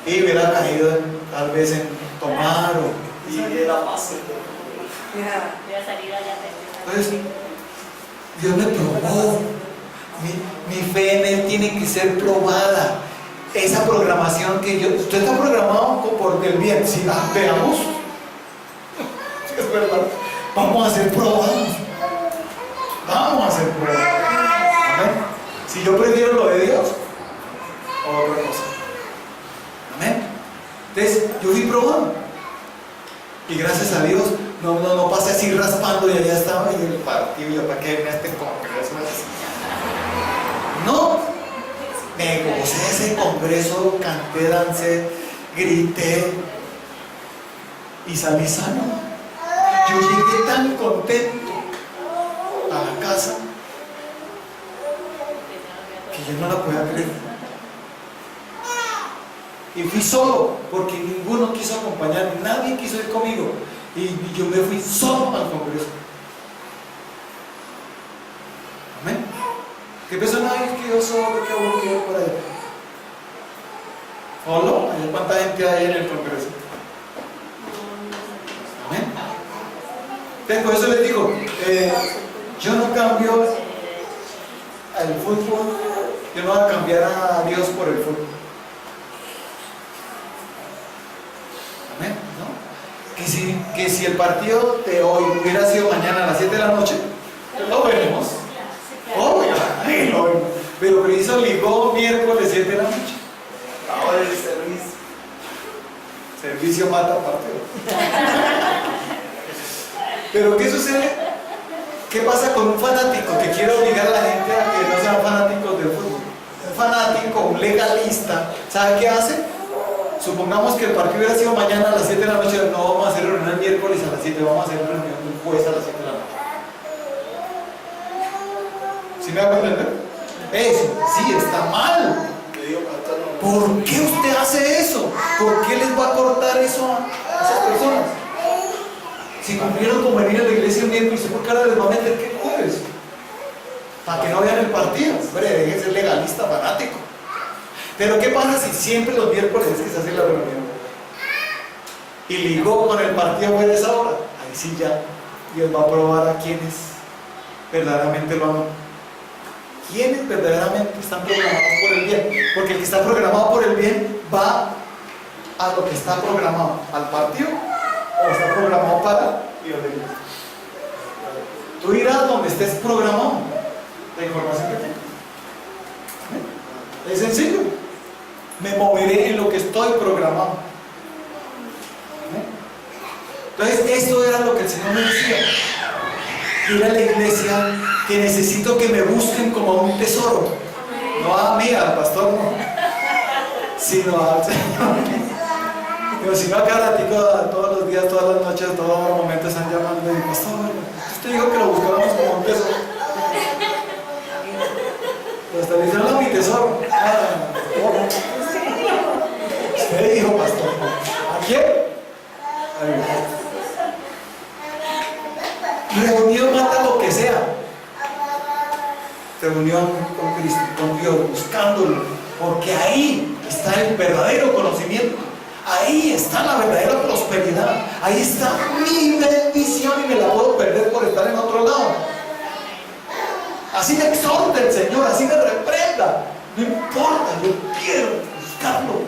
Y hubiera caído tal vez en tomar o y era paz. Entonces, Dios me probó. Mi fe en Él tiene que ser probada. Esa programación que usted está programado por el bien. Si veamos, es verdad. Vamos a ser probados. Vamos a ser probados. Amén. Si yo prefiero lo de Dios o otra cosa. Amén. Entonces, yo fui probado. Y gracias a Dios, no pasé así raspando y allá estaba y el partido, yo para qué me este congreso. No, me gocé ese congreso, canté, dancé, grité y salí sano. Yo llegué tan contento a la casa que yo no la podía creer. Y fui solo, porque ninguno quiso acompañarme, nadie quiso ir conmigo. Y yo me fui solo al congreso. Amén. ¿Qué persona es que yo solo, que aburrido por ahí? ¿Solo? ¿Hay cuánta gente hay en el congreso? Amén. Entonces, por eso les digo, yo no cambio el fútbol, yo no voy a cambiar a Dios por el fútbol. Amén, ¿no? Que si el partido de hoy hubiera sido mañana a las 7 de la noche, lo veremos. Obvio, lo vemos. Pero Cristo ligó miércoles 7 de la noche. Ahora el servicio. Servicio mata partido. Pero ¿qué sucede? ¿Qué pasa con un fanático que quiere obligar a la gente a que no sean fanáticos del fútbol? Un fanático, un legalista, ¿sabe qué hace? Supongamos que el partido hubiera sido mañana a las 7 de la noche, no vamos a hacer reunión el miércoles a las 7, vamos a hacer reunión el jueves a las 7 de la noche. ¿Sí me va a entender? Eso, sí, está mal. ¿Por qué usted hace eso? ¿Por qué les va a cortar eso a esas personas? Si cumplieron con venir a la iglesia un miércoles, ¿por qué ahora les va a meter qué jueves? Para que no vean el partido. Hombre, deje de ser legalista, fanático. Pero ¿qué pasa si siempre los miércoles es que se hace la reunión? Y ligó con el partido fue de esa hora. Ahí sí ya Dios va a probar a quienes verdaderamente lo aman. Quienes verdaderamente están programados por el bien. Porque el que está programado por el bien va a lo que está programado, al partido, o está programado para Dios de Dios. Tú irás donde estés programado, la información que tengas. Es sencillo. Me moveré en lo que estoy programado. Entonces, esto era lo que el Señor me decía. Ir a la iglesia, que necesito que me busquen como a un tesoro. No a mí, al pastor, no. Sino al Señor. Pero si no, acá ratico, todos los días, todas las noches, todos los momentos están llamando y pastor, usted dijo que lo buscáramos como un tesoro. Hasta le dijeron a mi tesoro. reunión con Cristo, con Dios, buscándolo, porque ahí está el verdadero conocimiento, ahí está la verdadera prosperidad, ahí está mi bendición y me la puedo perder por estar en otro lado. Así me exhorta el Señor, así me reprenda, no importa, yo quiero buscarlo.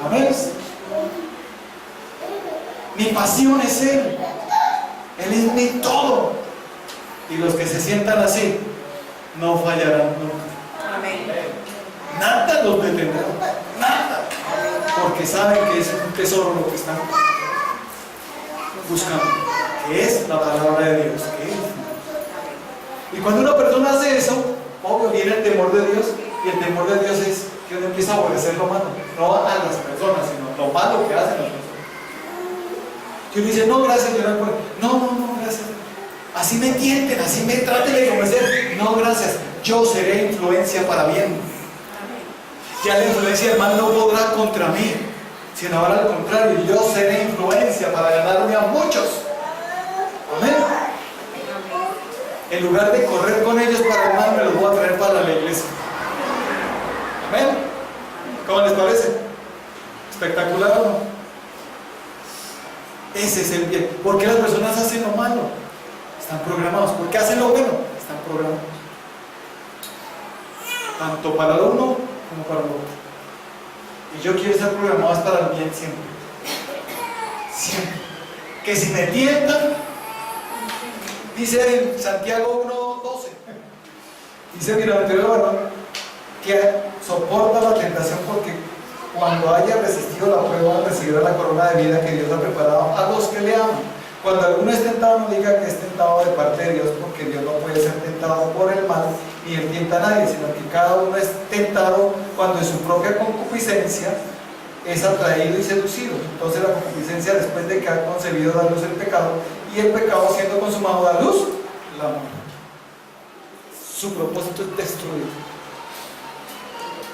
Amén. Mi pasión es Él, Él es mi todo, y los que se sientan así no fallarán nunca. Amén. Nada los detendrá, nada, porque saben que es un tesoro lo que están buscando, que es la palabra de Dios, que es. Y cuando una persona hace eso, obvio viene el temor de Dios, y el temor de Dios es que uno empieza a aborrecer lo malo, no a las personas, sino lo malo que hacen las personas. Y uno dice, no, gracias, yo no puedo. No, gracias. Así me tienten, así me traten de convencer. No, gracias, yo seré influencia para bien. Ya la influencia del mal no podrá contra mí, sino ahora al contrario, yo seré influencia para ganarme a muchos. Amén. En lugar de correr con ellos para el mal, me los voy a traer para la iglesia. Amén. ¿Cómo les parece? ¿Espectacular o no? Ese es el bien. ¿Por qué las personas hacen lo malo? Están programados. ¿Por qué hacen lo bueno? Están programados. Tanto para lo uno como para lo otro. Y yo quiero estar programados para el bien siempre. Siempre. Que si me tientan, dice en Santiago 1:12, dice Bienaventurado el varón que soporta la tentación, porque cuando haya resistido la prueba recibirá la corona de vida que Dios ha preparado a los que le aman. Cuando alguno es tentado, no diga que es tentado de parte de Dios, porque Dios no puede ser tentado por el mal, ni él tienta a nadie, sino que cada uno es tentado cuando en su propia concupiscencia es atraído y seducido. Entonces la concupiscencia, después de que ha concebido, da luz el pecado, y el pecado, siendo consumado, da luz la muerte. Su propósito es destruir.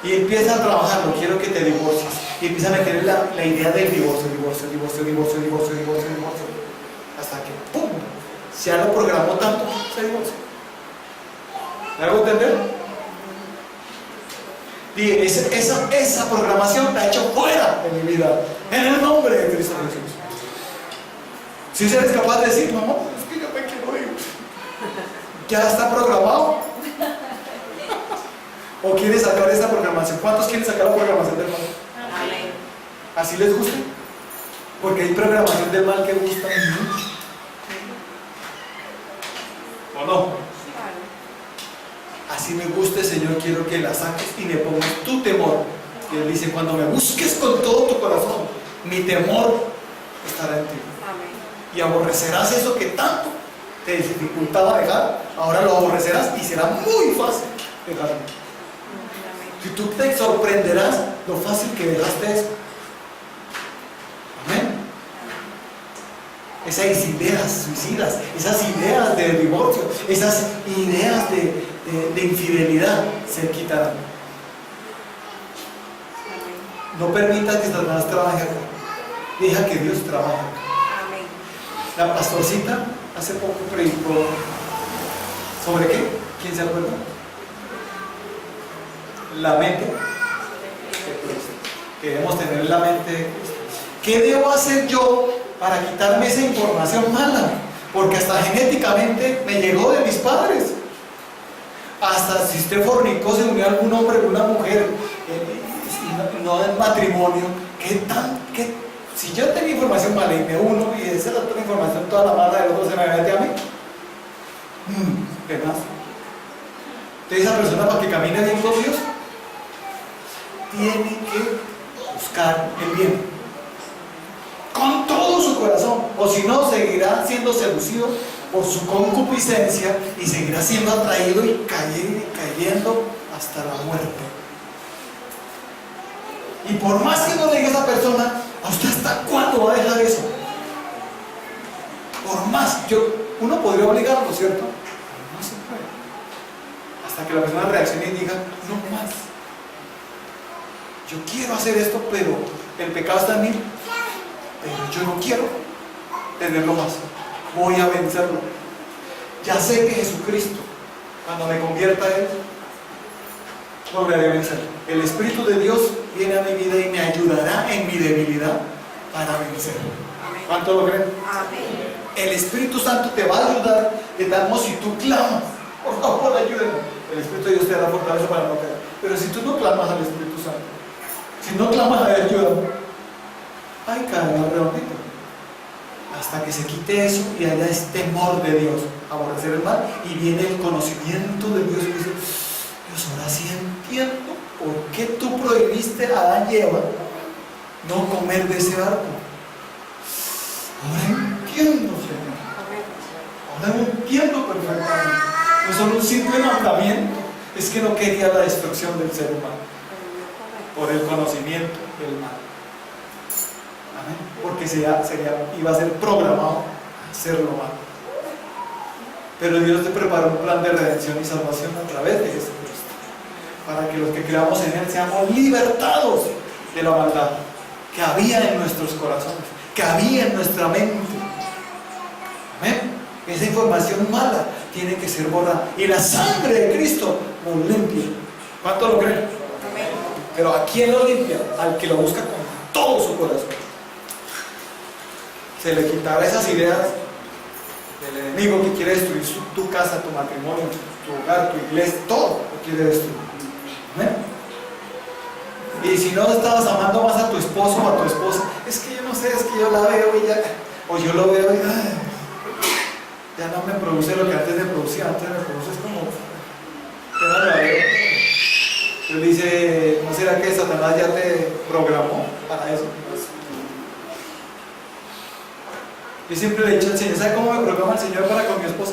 Y empieza a trabajar, no quiero que te divorcies, y empieza a meter la idea del divorcio, hasta que ¡pum! Ya lo programó tanto, se divorcia. ¿Me hago entender? Y esa programación la ha hecho fuera de mi vida, en el nombre de Cristo Jesús. Si eres capaz de decir, no, es que yo me quiero ir, ya está programado. ¿O quieres sacar esa programación? ¿Cuántos quieren sacar la programación del mal? Amén. ¿Así les gusta? Porque hay programación del mal que gusta mucho. ¿O no? Así me guste, Señor, quiero que la saques y me pongas tu temor. Y Él dice, cuando me busques con todo tu corazón, mi temor estará en ti. Amén. Y aborrecerás eso que tanto te dificultaba dejar, ahora lo aborrecerás y será muy fácil dejarlo. Y tú te sorprenderás lo fácil que dejaste eso. Amén. Esas ideas suicidas, esas ideas de divorcio, esas ideas de infidelidad se quitarán. No permitas que Satanás trabaje acá. Deja que Dios trabaje acá. Amén. La pastorcita hace poco predicó ¿sobre qué? ¿Quién se acuerda? La mente de Cristo. Queremos tener la mente de Cristo. ¿Qué debo hacer yo para quitarme esa información mala? Porque hasta genéticamente me llegó de mis padres. Hasta si usted fornicó, se unió a algún hombre o una mujer, no en matrimonio, si yo tengo información mala y me uno y esa es la otra información, toda la mala del otro se me mete a mí, ¿qué más? Entonces esa persona, para que camine bien con Dios, tiene que buscar el bien con todo su corazón, o si no seguirá siendo seducido por su concupiscencia y seguirá siendo atraído y cayendo hasta la muerte. Y por más que no le diga a esa persona, ¿a usted hasta cuándo va a dejar eso? Por más, uno podría obligarlo, ¿cierto? Pero no se puede. Hasta que la persona reaccione y diga, no más. Yo quiero hacer esto, pero el pecado está en mí, pero yo no quiero tenerlo más. Voy a vencerlo. Ya sé que Jesucristo Cuando me convierta a Él, lograré vencer. El Espíritu de Dios viene a mi vida y me ayudará en mi debilidad para vencer. Amén. ¿Cuánto lo creen? Amén. El Espíritu Santo te va a ayudar de tal modo si tú clamas, por favor ayúdenme. El Espíritu de Dios te da la fortaleza para no caer. Pero si tú no clamas al Espíritu Santo, si no clamas a Él, ayúdame, ay, caerá redondito. Hasta que se quite eso y haya este temor de Dios, aborrecer el mal, y viene el conocimiento de Dios y dice, Dios, ahora sí entiendo por qué tú prohibiste a Adán y Eva no comer de ese árbol. Ahora entiendo, Señor. Ahora lo entiendo perfectamente. No es solo un simple mandamiento, es que no quería la destrucción del ser humano por el conocimiento del mal. Amén. Porque iba a ser programado a hacerlo mal. Pero Dios te preparó un plan de redención y salvación a través de Jesucristo, para que los que creamos en Él seamos libertados de la maldad que había en nuestros corazones, que había en nuestra mente. Amén. Esa información mala tiene que ser borrada y la sangre de Cristo nos limpia. ¿Cuánto lo creen? Amén. Pero ¿a quién lo limpia? Al que lo busca con todo su corazón. Se le quitará esas ideas del enemigo que quiere destruir tu casa, tu matrimonio, tu hogar, tu iglesia, todo lo quiere destruir. ¿Amén? Y si no estabas amando más a tu esposo o a tu esposa, es que yo no sé, es que yo la veo y ya, o yo lo veo y ya no me produce lo que antes me producía. Antes me produce, es como, ya no la veo. Él dice, ¿no será que Satanás ya te programó para eso? Yo siempre le he dicho al Señor, ¿sabe cómo me programa el Señor para con mi esposa?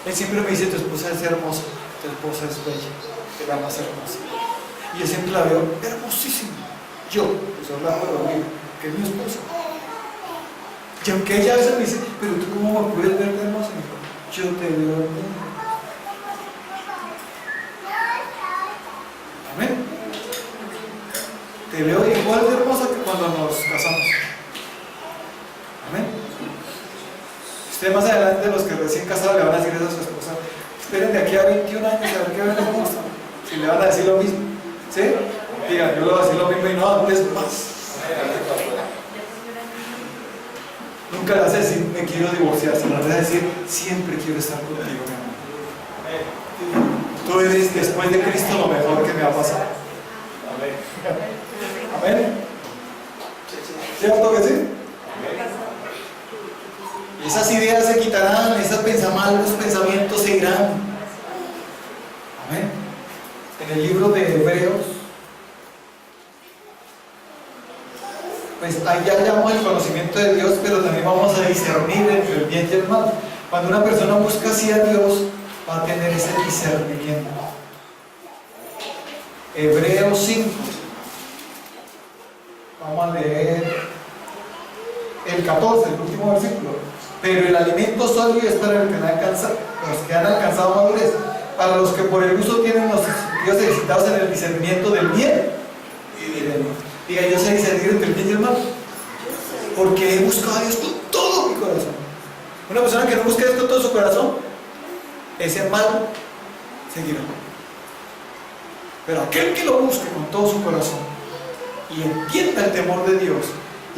Él siempre me dice, tu esposa es hermosa, tu esposa es bella, te va más hermosa. Y yo siempre la veo hermosísima. Yo, pues hablando de mí, que es mi esposa. Y aunque ella a veces me dice, pero tú cómo me puedes ver de hermosa, yo te veo hermosa. Amén. Te veo igual de hermosa que cuando nos casamos. Amén. Usted más adelante, los que recién casados, le van a decir eso a su esposa, esperen de aquí a 21 años a ver qué ven hermosa. Si le van a decir lo mismo, ¿sí? Digan, yo le voy a decir lo mismo y no hables más. Nunca le vas a decir, me quiero divorciar, se le vas a decir, siempre quiero estar contigo, mi amor. Tú eres, después de Cristo, lo mejor que me ha pasado. Amén. Amén. ¿Cierto que sí? Esas ideas se quitarán, esos malos pensamientos se irán. Amén. En el libro de Hebreos, pues ahí ya hallamos el conocimiento de Dios, pero también vamos a discernir entre el bien y el mal. Cuando una persona busca así a Dios, va a tener ese discernimiento. Hebreos 5. Vamos a leer el 14, el último versículo. Pero el alimento sólido es para los que han alcanzado madurez, para los que por el uso tienen los sentidos ejercitados en el discernimiento del bien y del mal. Diga, yo sé discernir entre el bien y el mal, porque he buscado a Dios con todo mi corazón. Una persona que no busca a Dios con todo su corazón, ese mal seguirá. Pero aquel que lo busque con todo su corazón y entienda el temor de Dios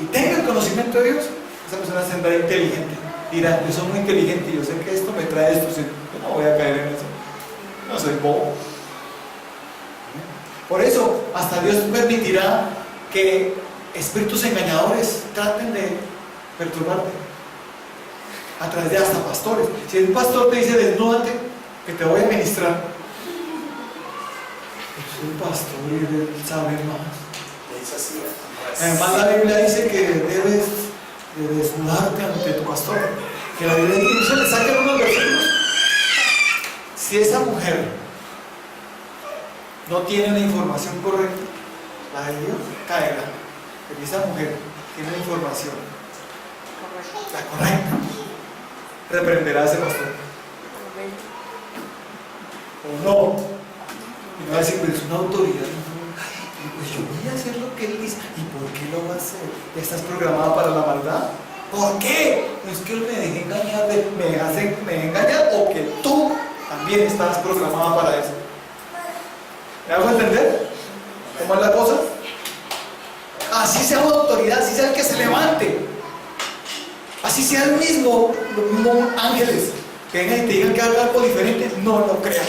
y tenga el conocimiento de Dios, esa persona será inteligente. Dirá, yo soy muy inteligente y yo sé que esto me trae esto, yo no voy a caer en eso, no soy bobo. Por eso, hasta Dios permitirá que espíritus engañadores traten de perturbarte a través de hasta pastores. Si un pastor te dice, desnúdate, que te voy a ministrar, es un pastor y él sabe más. Además, la Biblia dice que debes de desnudarte ante tu pastor, que la Biblia dice, le sacan unos versículos. Si esa mujer no tiene la información correcta, la de Dios caerá. Pero esa mujer tiene la información, la correcta, reprenderá a ese pastor. O no, y no va a decir, pero es una autoridad. Pues yo voy a hacer lo que él dice. ¿Y por qué lo va a hacer? ¿Estás programado para la maldad? ¿Por qué? No es que él me deje engañar, me deje engañar, o que tú también también estás programada para eso. ¿Me hago entender? ¿Cómo es la cosa? Así sea una autoridad, así sea el que se levante, así sea el mismo, los mismos ángeles que vengan y te digan que haga algo diferente, no lo creas.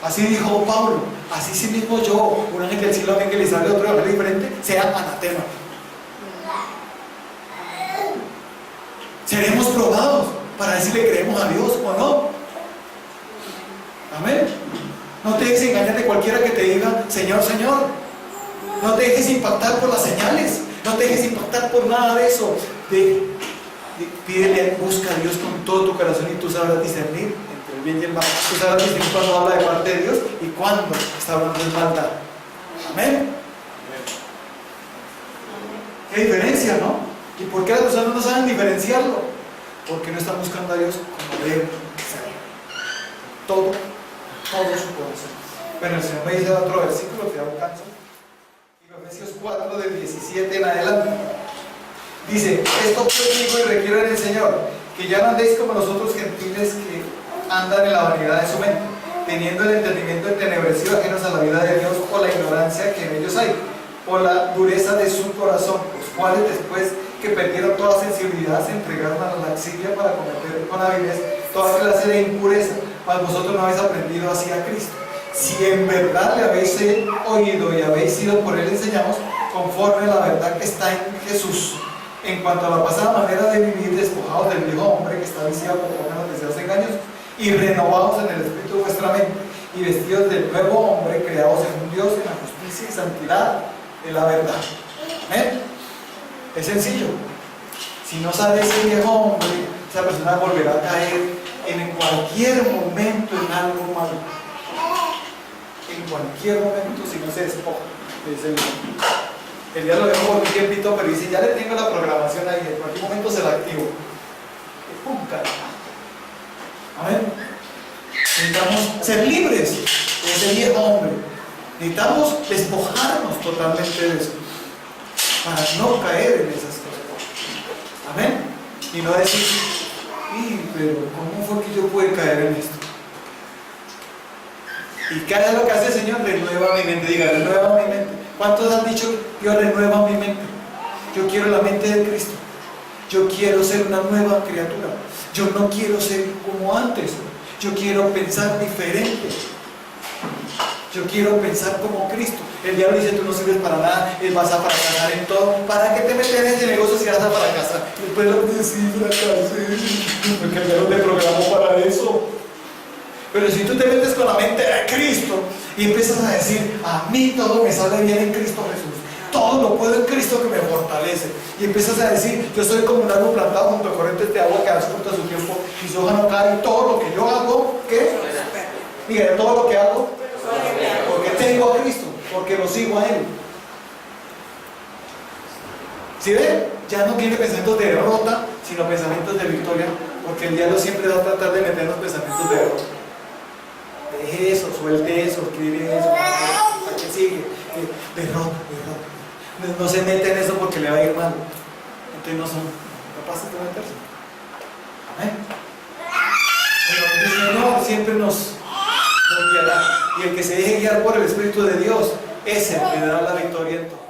Así dijo Pablo, así sí mismo yo, un ángel del cielo venga y les hable otro evangelio diferente, sea anatema. Seremos probados para ver si le creemos a Dios o no. Amén. No te dejes engañar de cualquiera que te diga Señor, Señor. No te dejes impactar por las señales. No te dejes impactar por nada de eso. Pídele, busca a Dios con todo tu corazón y tú sabrás discernir entre el bien y el mal. Tú sabrás discernir cuando habla de parte de Dios y cuando está hablando de maldad. Amén. Qué diferencia, ¿no? ¿Y por qué las personas no saben diferenciarlo? Porque no están buscando a Dios como deben ser. Todo su corazón. Bueno, el Señor me dice otro versículo que ya alcanzo. Efesios 4 del 17 en adelante. Dice, esto pues digo y requiero en el Señor, que ya no andéis como los otros gentiles que andan en la vanidad de su mente, teniendo el entendimiento entenebrecido, ajenos a la vida de Dios por la ignorancia que en ellos hay, por la dureza de su corazón, los cuales después que perdieron toda sensibilidad se entregaron a la laxidia para cometer con avidez toda clase de impureza, mas vosotros no habéis aprendido así a Cristo. Si en verdad le habéis oído y habéis sido por él enseñados, conforme a la verdad que está en Jesús, en cuanto a la pasada manera de vivir, despojados del viejo hombre que está viciado por los deseos engañosos, y renovados en el espíritu de vuestra mente, y vestidos del nuevo hombre, creados en un Dios en la justicia y santidad de la verdad. ¿Amén? Es sencillo. Si no sale ese viejo hombre, esa persona volverá a caer en cualquier momento en algo malo. En cualquier momento, si no se despoja de ese viejo. El día lo dejo por un tiempito, pero dice, ya le tengo la programación ahí, en cualquier momento se la activo. Y ¡pum! Cae. Amén. Necesitamos ser libres de ese viejo hombre. Necesitamos despojarnos totalmente de eso, para no caer en esas cosas. Amén. Y no decir, pero ¿cómo fue que yo pude caer en esto? ¿Y qué es lo que hace el Señor? Renueva mi mente. Diga, renueva mi mente. ¿Cuántos han dicho, Dios renueva mi mente? Yo quiero la mente de Cristo. Yo quiero ser una nueva criatura. Yo no quiero ser como antes. Yo quiero pensar diferente. Yo quiero pensar como Cristo. El diablo dice, tú no sirves para nada, vas a fracasar en todo. ¿Para qué te metes en ese negocio si vas a fracasar? Después lo que sí, fracasé, porque el diablo te programó para eso. Pero si tú te metes con la mente de Cristo y empiezas a decir, a mí todo me sale bien en Cristo Jesús, todo lo puedo en Cristo que me fortalece, y empiezas a decir, yo soy como un árbol plantado junto a corrientes de agua que da fruto a su tiempo y su hoja no cae, y todo lo que yo hago, ¿qué? Diga, todo lo que hago, porque tengo a Cristo, porque lo sigo a Él. ¿Sí ven? Ya no tiene pensamientos de derrota, sino pensamientos de victoria, porque el diablo siempre va a tratar de meternos pensamientos de derrota. Deje eso, suelte eso, escribe eso, ¿para qué sigue? Derrota. No se mete en eso porque le va a ir mal. Entonces no son capaces de meterse. Amén. Pero el Señor siempre nos guiará. Y el que se deje guiar por el Espíritu de Dios, ese le dará la victoria en todo.